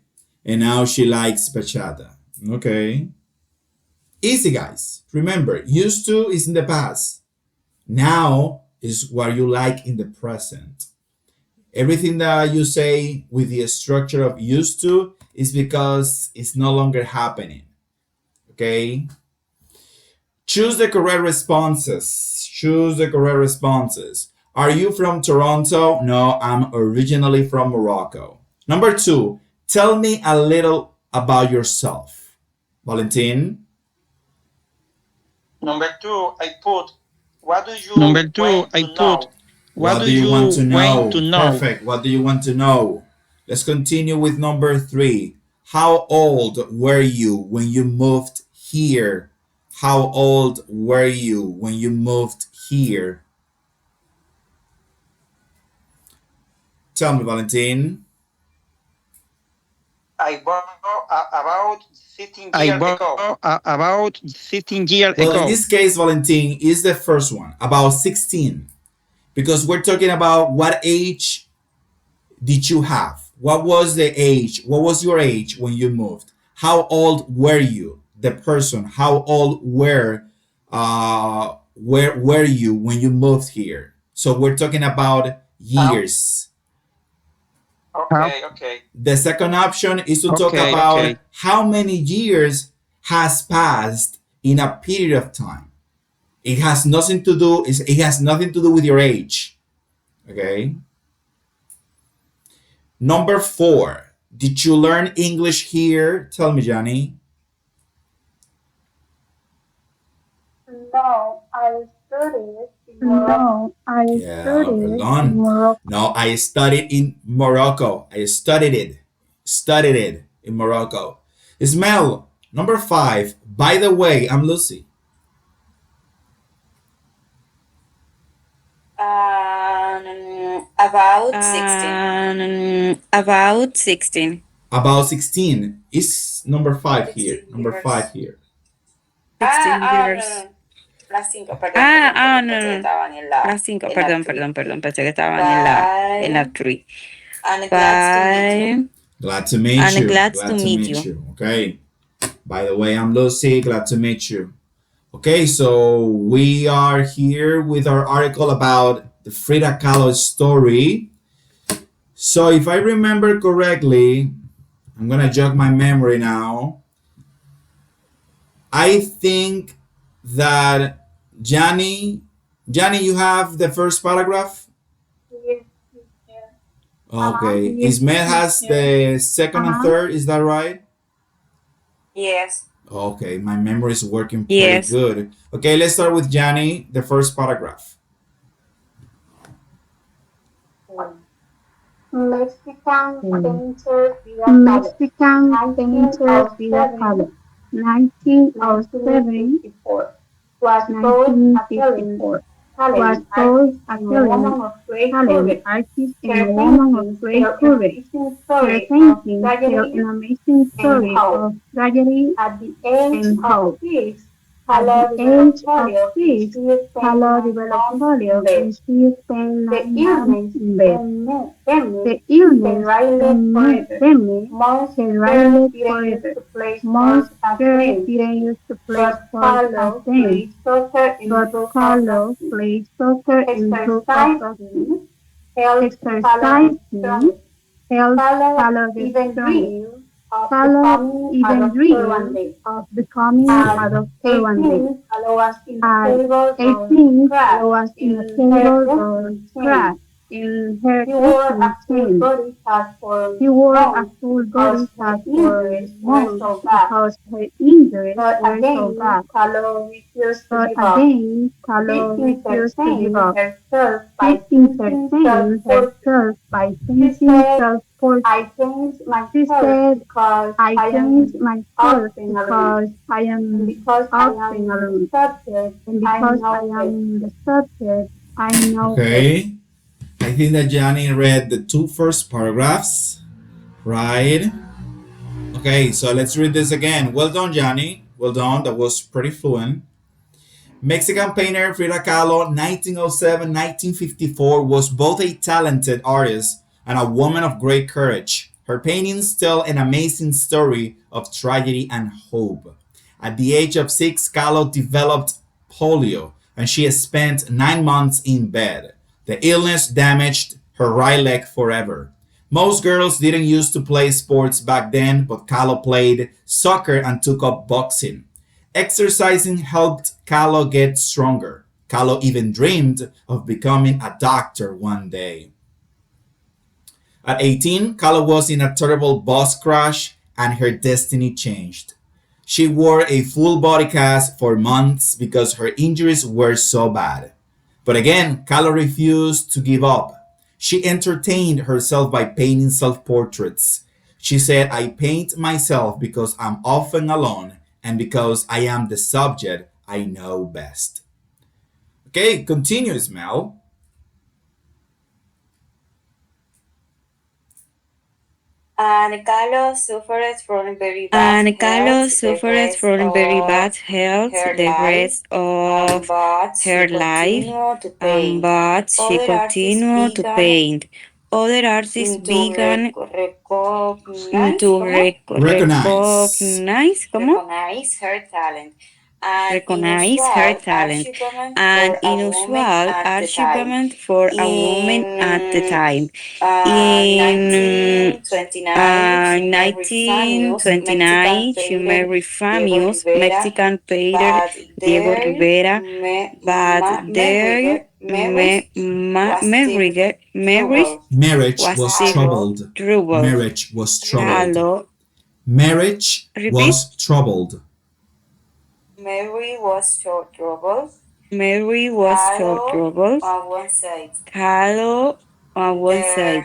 S1: and now she likes bachata. Okay. Easy, guys. Remember, used to is in the past. Now is what you like in the present. Everything that you say with the structure of used to is because it's no longer happening. Okay? Choose the correct responses. Choose the correct responses. Are you from Toronto? No, I'm originally from Morocco. Number two, tell me a little about yourself. Valentin?
S7: Number two, I put, what do you
S6: Number two,
S7: want
S6: I
S7: to
S6: put,
S7: know?
S6: what
S1: What
S6: do
S1: do you want
S6: you
S1: to
S6: want to
S1: know?
S6: know?
S1: Perfect. What do you want to know? Let's continue with number three. How old were you when you moved here? How old were you when you moved here? Tell me, Valentin.
S7: I bought about 16
S6: I
S7: years
S6: bought
S7: ago.
S6: about 16 years
S1: Well, in
S6: ago.
S1: this case, Valentin is the first one, about 16, because we're talking about what age did you have? What was the age? What was your age when you moved? How old were you? The person. How old where were you when you moved here? So we're talking about
S7: Um,
S1: years.
S6: How?
S7: okay.
S1: The second option is to talk
S6: Okay,
S1: about
S6: okay.
S1: how many years has passed in a period of time. It has nothing to do. It has nothing to do with your age. Okay. Number four. Did you learn English here? Tell me, Johnny.
S3: No, I studied in Morocco. No, I
S1: Yeah, hold
S3: studied in
S1: on.
S3: Morocco.
S1: No, I studied in Morocco. I studied it. Studied it in Morocco. Ismail, number five. By the way, I'm Lucy.
S5: About 16.
S4: About 16.
S1: About 16. Is number five here.
S5: 16
S1: Number five
S5: years.
S1: here.
S4: 16
S5: No,
S4: years.
S5: no. Las 5, perdón,
S4: Ah,
S5: perdón,
S4: ah,
S5: perdón.
S4: no,
S5: Pensé que
S4: no.
S5: estaban
S4: Las 5,
S5: en la
S4: perdón,
S5: 3.
S4: perdón, perdón. Pensé que estaban en la
S5: Bye.
S4: 3.
S5: And glad to meet you.
S4: Bye.
S1: Glad to meet
S4: And
S1: you.
S4: glad to
S1: Glad to
S4: meet
S1: meet
S4: you.
S1: you. Okay. By the way, I'm Lucy. Glad to meet you. Okay, so we are here with our article about the Frida Kahlo story. So if I remember correctly, I'm gonna jog my memory now. I think that Johnny, you have the first paragraph.
S3: Yes, teacher.
S1: Okay,
S3: Yes,
S1: Ismail has
S3: teacher.
S1: the second and third. Is that right?
S5: Yes.
S1: Okay, my memory is working pretty
S4: Yes.
S1: good. Okay, let's start with Johnny. The first paragraph.
S3: Mexican painter Frida Kahlo, 1907 was called a talent artist and a woman of great courage. Her paintings tell an amazing story of tragedy and hope. At the age of 6, Kahlo developed polio and she spent 9 months in bed. The illness made Demi survived forever. Most girls didn't used to play sports as then, but Carlo played soccer and improved often. Exercising helped Carlo get stronger. Carlo even dreamed of becoming a doctor one day. At 18, Carlo was in a terrible road crash and her destiny changed. She wore a full body cast for months because her injuries were so bad. But again, Carlo refused to give up. She entertained herself by painting self-portraits. She said, I changed myself because I am often alone. And because I am the subject, I know it.
S1: Okay, I think that Johnny read the two first paragraphs, right? Okay, so let's read this again. Well done, Johnny. Well done. That was pretty fluent. Mexican painter Frida Kahlo, 1907-1954, was both a talented artist and a woman of great courage. Her paintings tell an amazing story of tragedy and hope. At the age of 6, Kahlo developed polio and she spent 9 months in bed. The illness damaged her right leg forever. Most girls didn't used to play sports back then, but Kahlo played soccer and took up boxing. Exercising helped Kahlo get stronger. Kahlo even dreamed of becoming a doctor one day. At 18, Kahlo was in a terrible bus crash and her destiny changed. She wore a full body cast for months because her injuries were so bad. But again, Kahlo refused to give up. She entertained herself by painting self portraits. She said, I paint myself because I'm often alone and because I am the subject I know best. Okay, continues Mel.
S5: And Carlos suffered from very bad health the rest of her life, but she continued to paint. Other artists began to
S1: Recognize.
S5: ¿cómo? Recognize her talent, an unusual achievement for a woman at the time. In 1929, she married famous Mexican painter Diego Rivera, but their marriage
S1: Marriage
S5: was
S1: was
S5: still
S1: troubled.
S5: troubled.
S1: Marriage was troubled.
S5: Hello,
S1: Marriage
S5: repeat.
S1: was troubled.
S5: Mary was so troubled. Hello, on one side.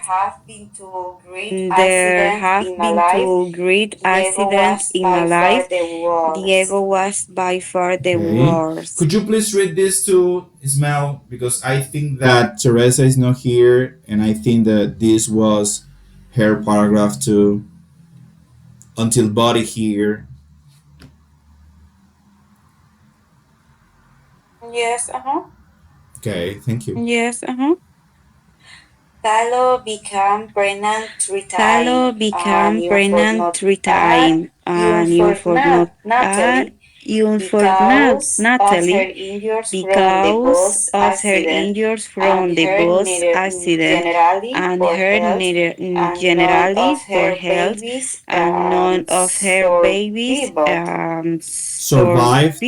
S5: There have been two great accidents in my life. Diego was by far the
S1: Okay.
S5: worst.
S1: Could you please read this to Ismael? Because I think that Teresa is not here, and I think that this was her paragraph too. Until body here. Okay, thank you.
S5: Yes, Salo became pregnant three times, and unfortunately, because of her injuries from the bus accident and her generally poor health, and none of her babies
S1: Survived.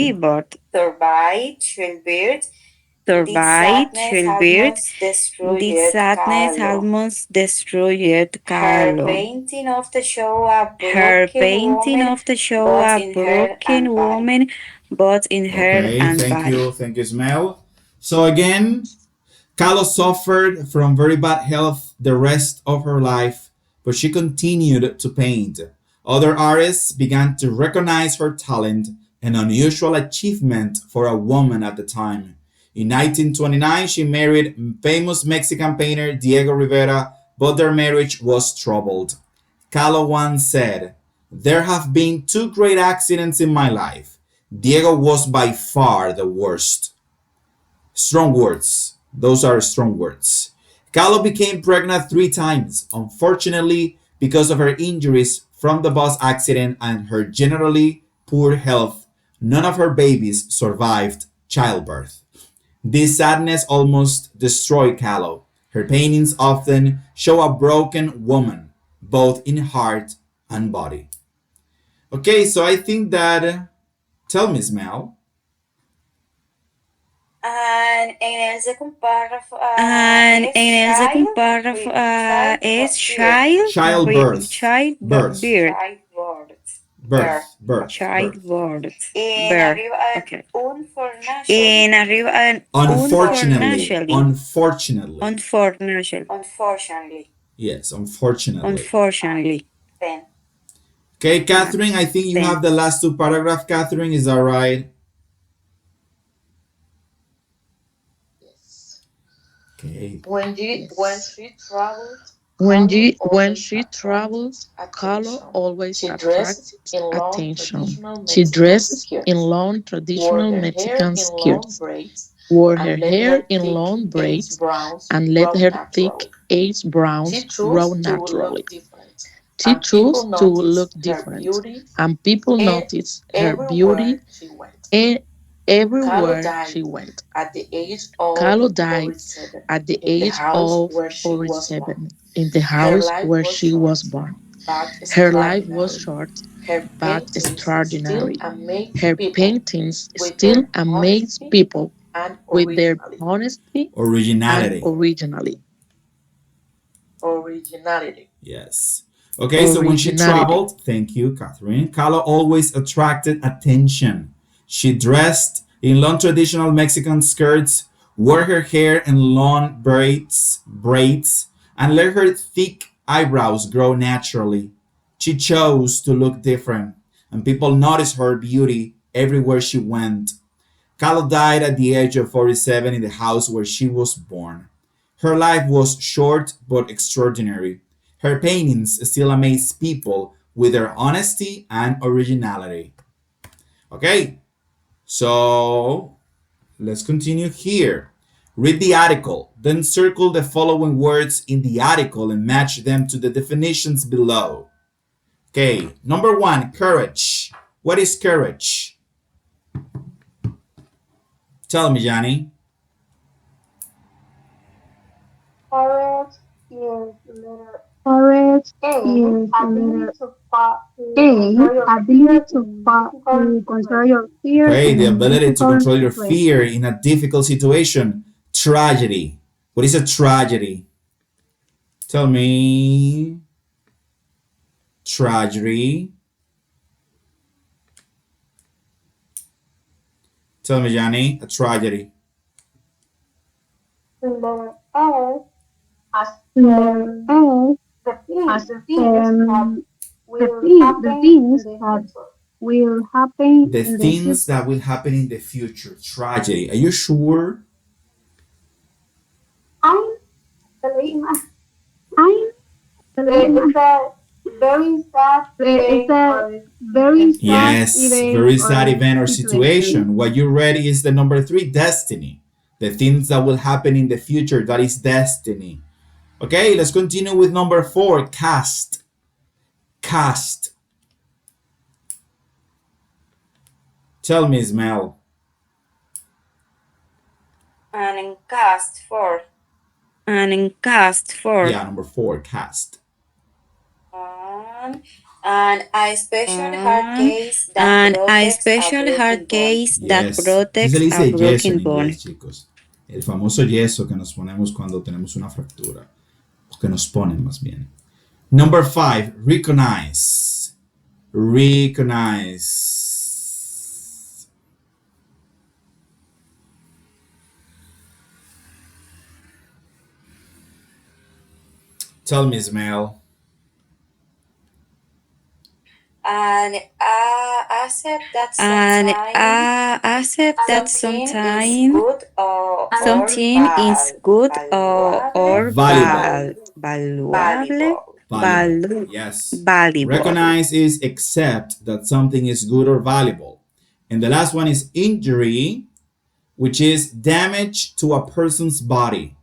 S5: Survived childbirth. This sadness almost destroyed Carlo. Her painting of the show a broken woman, both in heart
S1: Okay,
S5: and body.
S1: thank you, Ismael. So again, Carlos suffered from very bad health the rest of her life, but she continued to paint. Other artists began to recognize her talent, an unusual achievement for a woman at the time. In 1929, she married famous Mexican painter Diego Rivera, but their marriage was troubled. Kahlo once said, there have been two great accidents in my life. Diego was by far the worst. Strong words. Those are strong words. Kahlo became pregnant three times, unfortunately, because of her injuries from the bus accident and her generally poor health. None of her babies survived childbirth. This sadness almost destroyed Kahlo. Her paintings often show a broken woman, both in heart and body. Okay, so I think that. Tell me, Ismael.
S5: And en el segundo párrafo es
S1: Childbirth. Birth.
S5: childbirth.
S1: Birth.
S5: Childbirth. Birth. Okay. En arriba,
S1: Unfortunately. Yes, unfortunately.
S5: Unfortunately.
S1: Okay, Catherine, I think you have the last two paragraphs. Catherine, is that right? Okay.
S2: When she traveled, Kahlo always attracts attention. She dressed in long traditional Mexican skirts, wore her hair in long braids, and let her thick edged browns grow naturally. She chose to look different, and people noticed her beauty everywhere she went. Carlo died at the age of 47 in the house where she was born. Her life was short but extraordinary. Her paintings still amaze people with their honesty and
S1: Originality. Yes. Okay, so when she
S2: originality.
S1: traveled, thank you, Catherine, Kahlo always attracted attention. She dressed in long traditional Mexican skirts, wore her hair in long braids, and let her thick eyebrows grow naturally. She chose to look different, and people noticed her beauty everywhere she went. Kahlo died at the age of 47 in the house where she was born. Her life was short but extraordinary. Her paintings still amaze people with their honesty and originality. Okay, so let's continue here. Read the article, then circle the following words in the article and match them to the definitions below. Okay, number one, courage. What is courage? Tell me, Johnny.
S3: Courage is letter Courage is the letter A, ability to control your fear
S1: Okay, the
S3: in
S1: ability to
S3: difficult
S1: control your
S3: situations.
S1: fear in a difficult situation. Tragedy. What is a tragedy? Tell me. Tragedy. Tell me, Johnny. A tragedy.
S3: Letter A, letter A, as the things that will happen
S1: The
S3: in the
S1: things
S3: future.
S1: that will happen in the future. Tragedy. Are you sure?
S3: I'm I'm it's a very sad it's a very sad
S1: Yes,
S3: event
S1: very sad
S3: or
S1: event or
S3: situation.
S1: situation. What you read is the number three, destiny. The things that will happen in the future. That is destiny. Okay, let's continue with number four, cast. Cast. Tell me, Ismail.
S5: And in cast for and in cast for
S1: Yeah, number four, cast.
S5: on and a special hard
S4: On
S5: case that
S4: and a
S5: protects a
S4: special hard
S5: broken bone.
S4: case that
S1: Yes. Eso se
S4: protects
S1: le
S4: a
S1: dice yeso en
S4: broken
S1: inglés,
S4: bone.
S1: chicos. El famoso yeso que nos ponemos cuando tenemos una fractura. O que nos ponen más bien. Number five, recognize. Recognize. Tell me, Ismail.
S5: And accept that
S4: And
S5: sometimes
S4: accept that
S5: something is
S4: sometimes
S5: good or
S4: something is good or
S1: Valuable.
S4: valuable.
S5: valuable.
S1: Valuable. Yes.
S4: Valuable.
S1: Recognize is accept that something is good or valuable. And the last one is injury, which is damage to a person's body.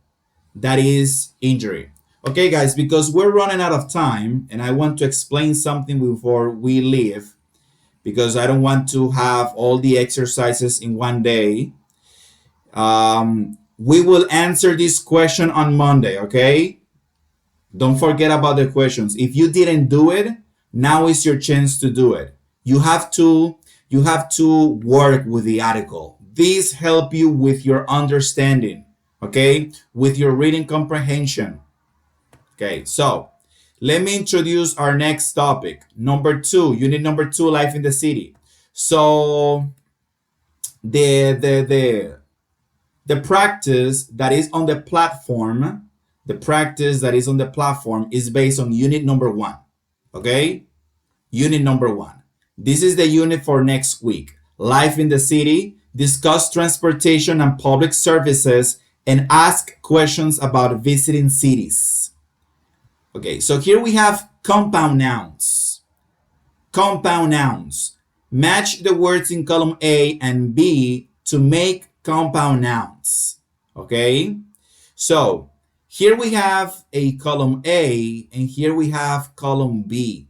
S1: That is injury. Okay, guys, because we're running out of time and I want to explain something before we leave, because I don't want to have all the exercises in one day. We will answer this question on Monday, okay? Don't forget about the questions. If you didn't do it, now is your chance to do it. You have to work with the article. These help you with your understanding, okay? With your reading comprehension. Okay, so let me introduce our next topic. Number two, unit number two, life in the city. So the practice that is on the platform, is based on unit number one. Okay, unit number one. This is the unit for next week. Life in the city. Discuss transportation and public services and ask questions about visiting cities. Okay, so here we have compound nouns. Compound nouns. Match the words in column A and B to make compound nouns. Okay, so here we have a column A and here we have column B.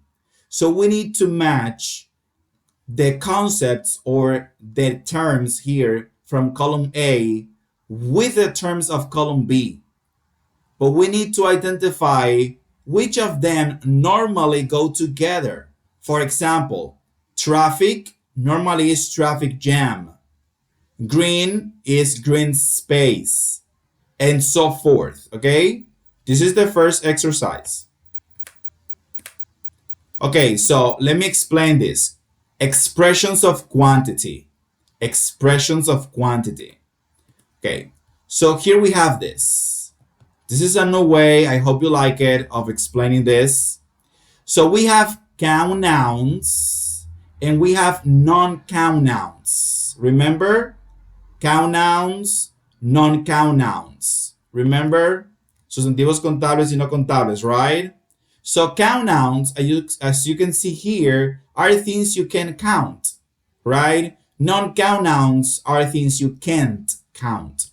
S1: So we need to match the concepts or the terms here from column A with the terms of column B. But we need to identify which of them normally go together. For example, traffic normally is traffic jam. Green is green space, and so forth. Okay? This is the first exercise. Okay, so let me explain this. Expressions of quantity. Expressions of quantity. Okay, so here we have this. This is a new way, I hope you like it, of explaining this. So we have count nouns and we have non-count nouns. Remember? Count nouns, non-count nouns. Remember? Sustantivos contables y no contables, right? So count nouns, as you can see here, are things you can count, right? Non-count nouns are things you can't count.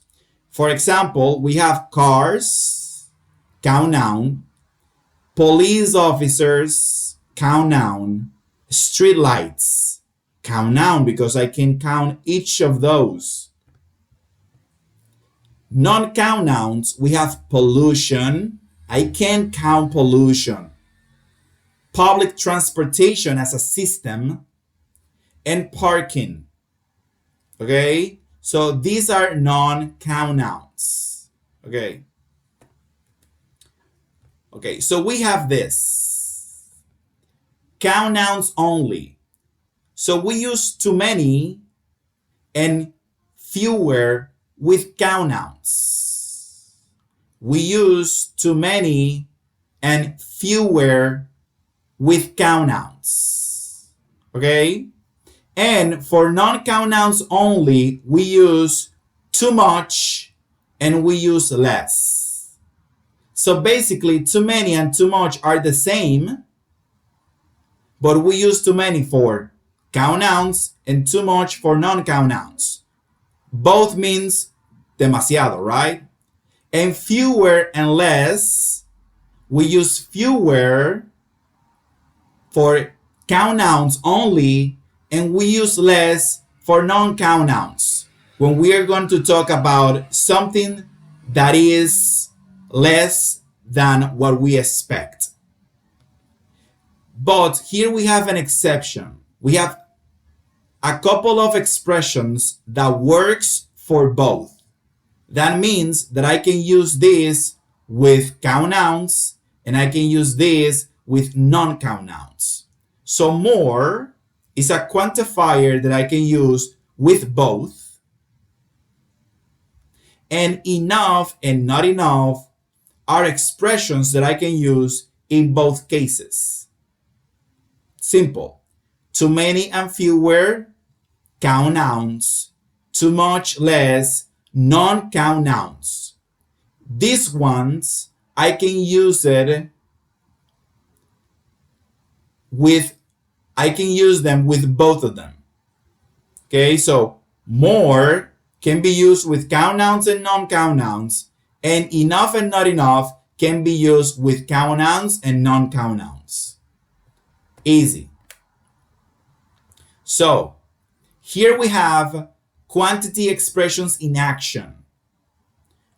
S1: For example, we have cars, count noun, police officers, count noun, street lights, count noun, because I can count each of those. Non-count nouns, we have pollution. I can count pollution. Public transportation as a system, and parking. Okay? So these are non-count nouns. Okay. Okay, so we have this. Count nouns only. So we use too many and fewer with count nouns. We use too many and fewer with count nouns. Okay? And for non-count nouns only, we use too much and we use less. So basically, too many and too much are the same, but we use too many for count nouns and too much for non-count nouns. Both means demasiado, right? And fewer and less, we use fewer for count nouns only, and we use less for non-count nouns when we are going to talk about something that is less than what we expect. But here we have an exception. We have a couple of expressions that works for both. That means that I can use this with count nouns and I can use this with non-count nouns. So more is a quantifier that I can use with both. And enough and not enough are expressions that I can use in both cases. Simple. Too many and fewer, count nouns. Too much, less, non-count nouns. These ones, I can use them with both of them. Okay, so more can be used with count nouns and non-count nouns, and enough and not enough can be used with count nouns and non-count nouns. Easy. So here we have quantity expressions in action.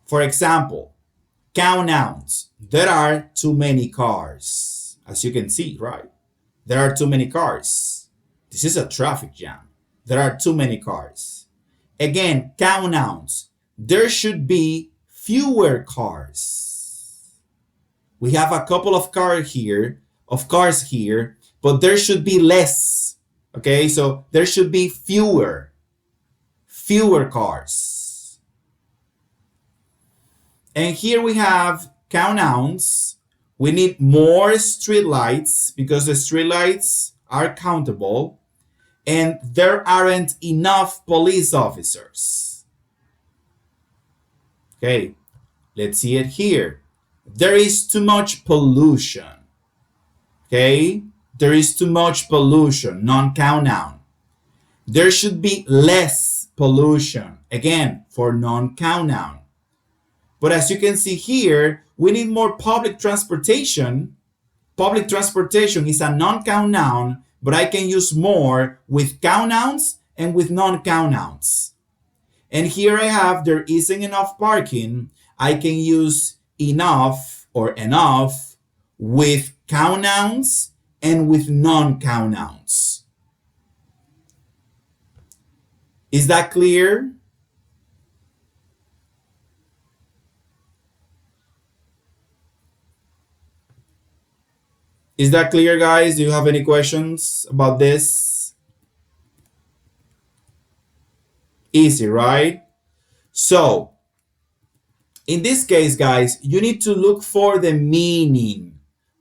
S1: For example, count nouns. There are too many cars. As you can see, right? There are too many cars. This is a traffic jam. There are too many cars. Again, count nouns. There should be fewer cars. We have a couple of cars here, but there should be less. Okay, so there should be fewer cars. And here we have count nouns. We need more streetlights because the streetlights are countable, and there aren't enough police officers. Okay, let's see it here. There is too much pollution. Okay, there is too much pollution, non-count noun. There should be less pollution, again, for non-count noun. But as you can see here, we need more public transportation. Public transportation is a non-count noun but I can use more with count nouns and with non-count nouns. And here I have there isn't enough parking. I can use enough or enough with count nouns and with non-count nouns. Is that clear? Is that clear, guys? Do you have any questions about this? Easy, right? So, in this case, guys, you need to look for the meaning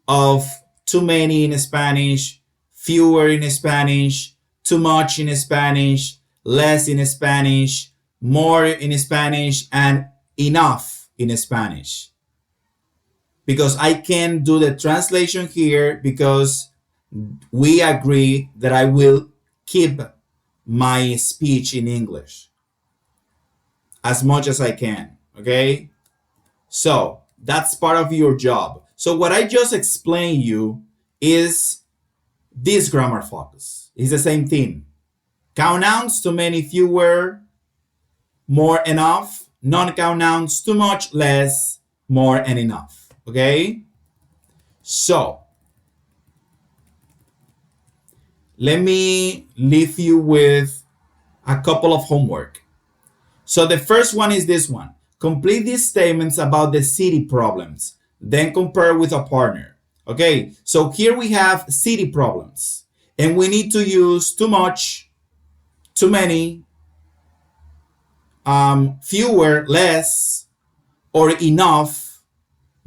S1: of too many in Spanish, fewer in Spanish, too much in Spanish, less in Spanish, more in Spanish, and enough in Spanish. Because I can do the translation here because we agree that I will keep my speech in English as much as I can, okay? So that's part of your job. So what I just explained you is this grammar focus. It's the same thing. Count nouns, too many, fewer, more, enough. Non-count nouns, too much, less, more, and enough, okay? So let me leave you with a couple of homework. So the first one is this one. Complete these statements about the city problems, then compare with a partner. Okay, so here we have city problems, and we need to use too much, too many, fewer, less, or enough,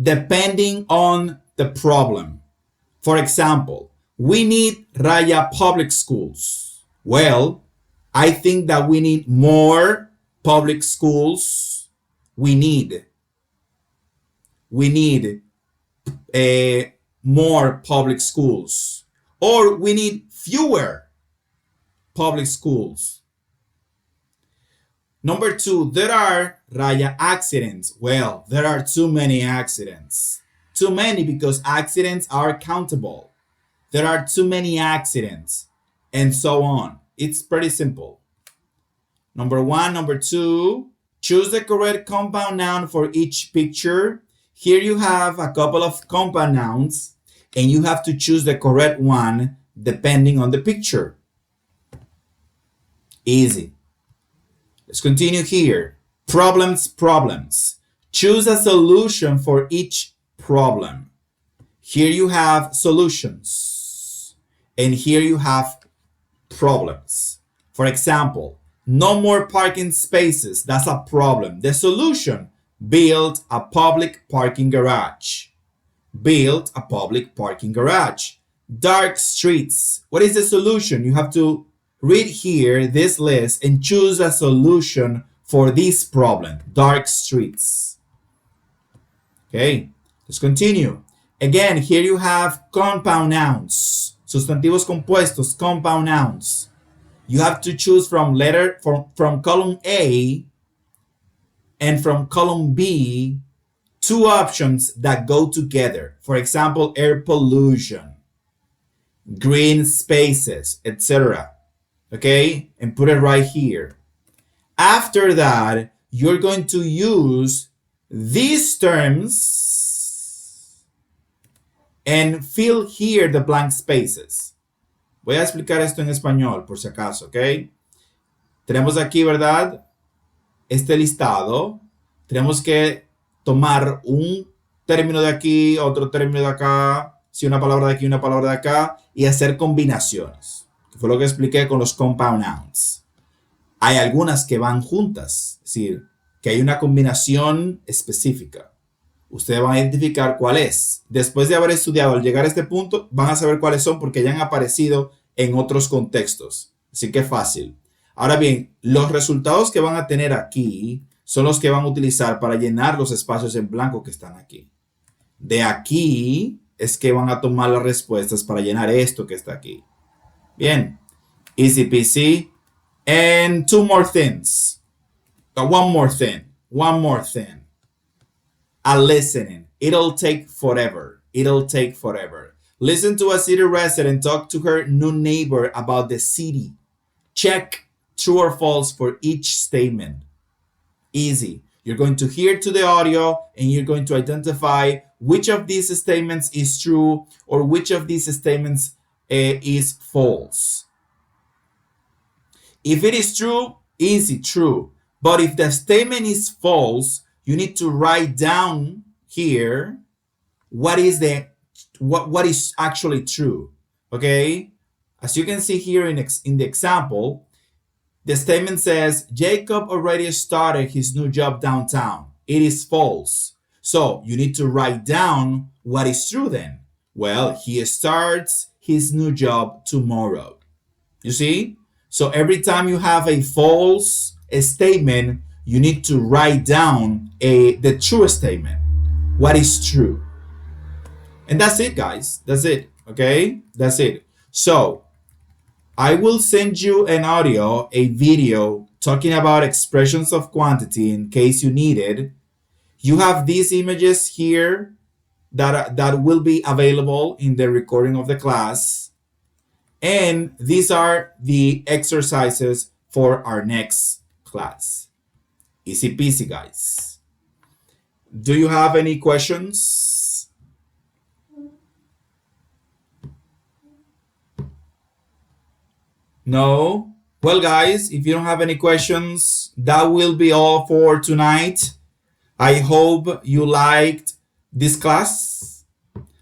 S1: depending on the problem. For example, we need Raya public schools. Well, I think that we need more public schools. We need more public schools, or we need fewer public schools. Number two, there are Raya accidents. Well, there are too many accidents. Too many because accidents are countable. There are too many accidents, and so on. It's pretty simple. Number one, number two, choose the correct compound noun for each picture. Here you have a couple of compound nouns, and you have to choose the correct one depending on the picture. Easy. Let's continue here. Problems, problems. Choose a solution for each problem. Here you have solutions, and here you have problems. For example, no more parking spaces. That's a problem. The solution, build a public parking garage. Build a public parking garage. Dark streets. What is the solution? You have to read here this list and choose a solution for this problem. Dark streets. Okay, let's continue. Again, here you have compound nouns. Sustantivos compuestos, compound nouns. You have to choose from column A and from column B two options that go together. For example, air pollution, green spaces, etc. Okay, and put it right here. After that, you're going to use these terms and fill here the blank spaces. Voy a explicar esto en español por si acaso, ¿ok? Tenemos aquí, ¿verdad? Este listado. Tenemos que tomar un término de aquí, otro término de acá, si una palabra de aquí, una palabra de acá, y hacer combinaciones. Que fue lo que expliqué con los compound nouns. Hay algunas que van juntas, es decir, que hay una combinación específica. Ustedes van a identificar cuál es. Después de haber estudiado, al llegar a este punto, van a saber cuáles son porque ya han aparecido en otros contextos. Así que fácil. Ahora bien, los resultados que van a tener aquí son los que van a utilizar para llenar los espacios en blanco que están aquí. De aquí es que van a tomar las respuestas para llenar esto que está aquí. Bien. Easy peasy. And two more things. One more thing. One more thing. A listening. It'll take forever. It'll take forever. Listen to a city resident talk to her new neighbor about the city. Check true or false for each statement. Easy. You're going to hear to the audio and you're going to identify which of these statements is true or which of these statements is false. If it is true, easy, true. But if the statement is false, you need to write down here what is actually true. Okay? As you can see here in the example, the statement says Jacob already started his new job downtown. It is false. So you need to write down what is true then. Well, he starts his new job tomorrow. You see? So every time you have a false statement, you need to write down the true statement. What is true? And that's it, guys. That's it. Okay? That's it. So I will send you an audio, a video talking about expressions of quantity in case you need it. You have these images here that will be available in the recording of the class. And these are the exercises for our next class. Easy peasy, guys. Do you have any questions? No? Well, guys, if you don't have any questions, that will be all for tonight. I hope you liked this class.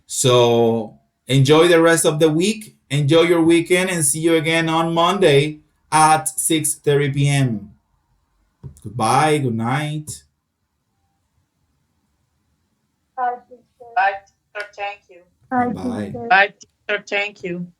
S1: So enjoy the rest of the week. Enjoy your weekend and see you again on Monday at 6:30 p.m. Goodbye. Good night.
S2: Bye, teacher. Thank you.
S3: Bye,
S1: Bye.
S3: teacher.
S2: Bye, teacher. Thank you.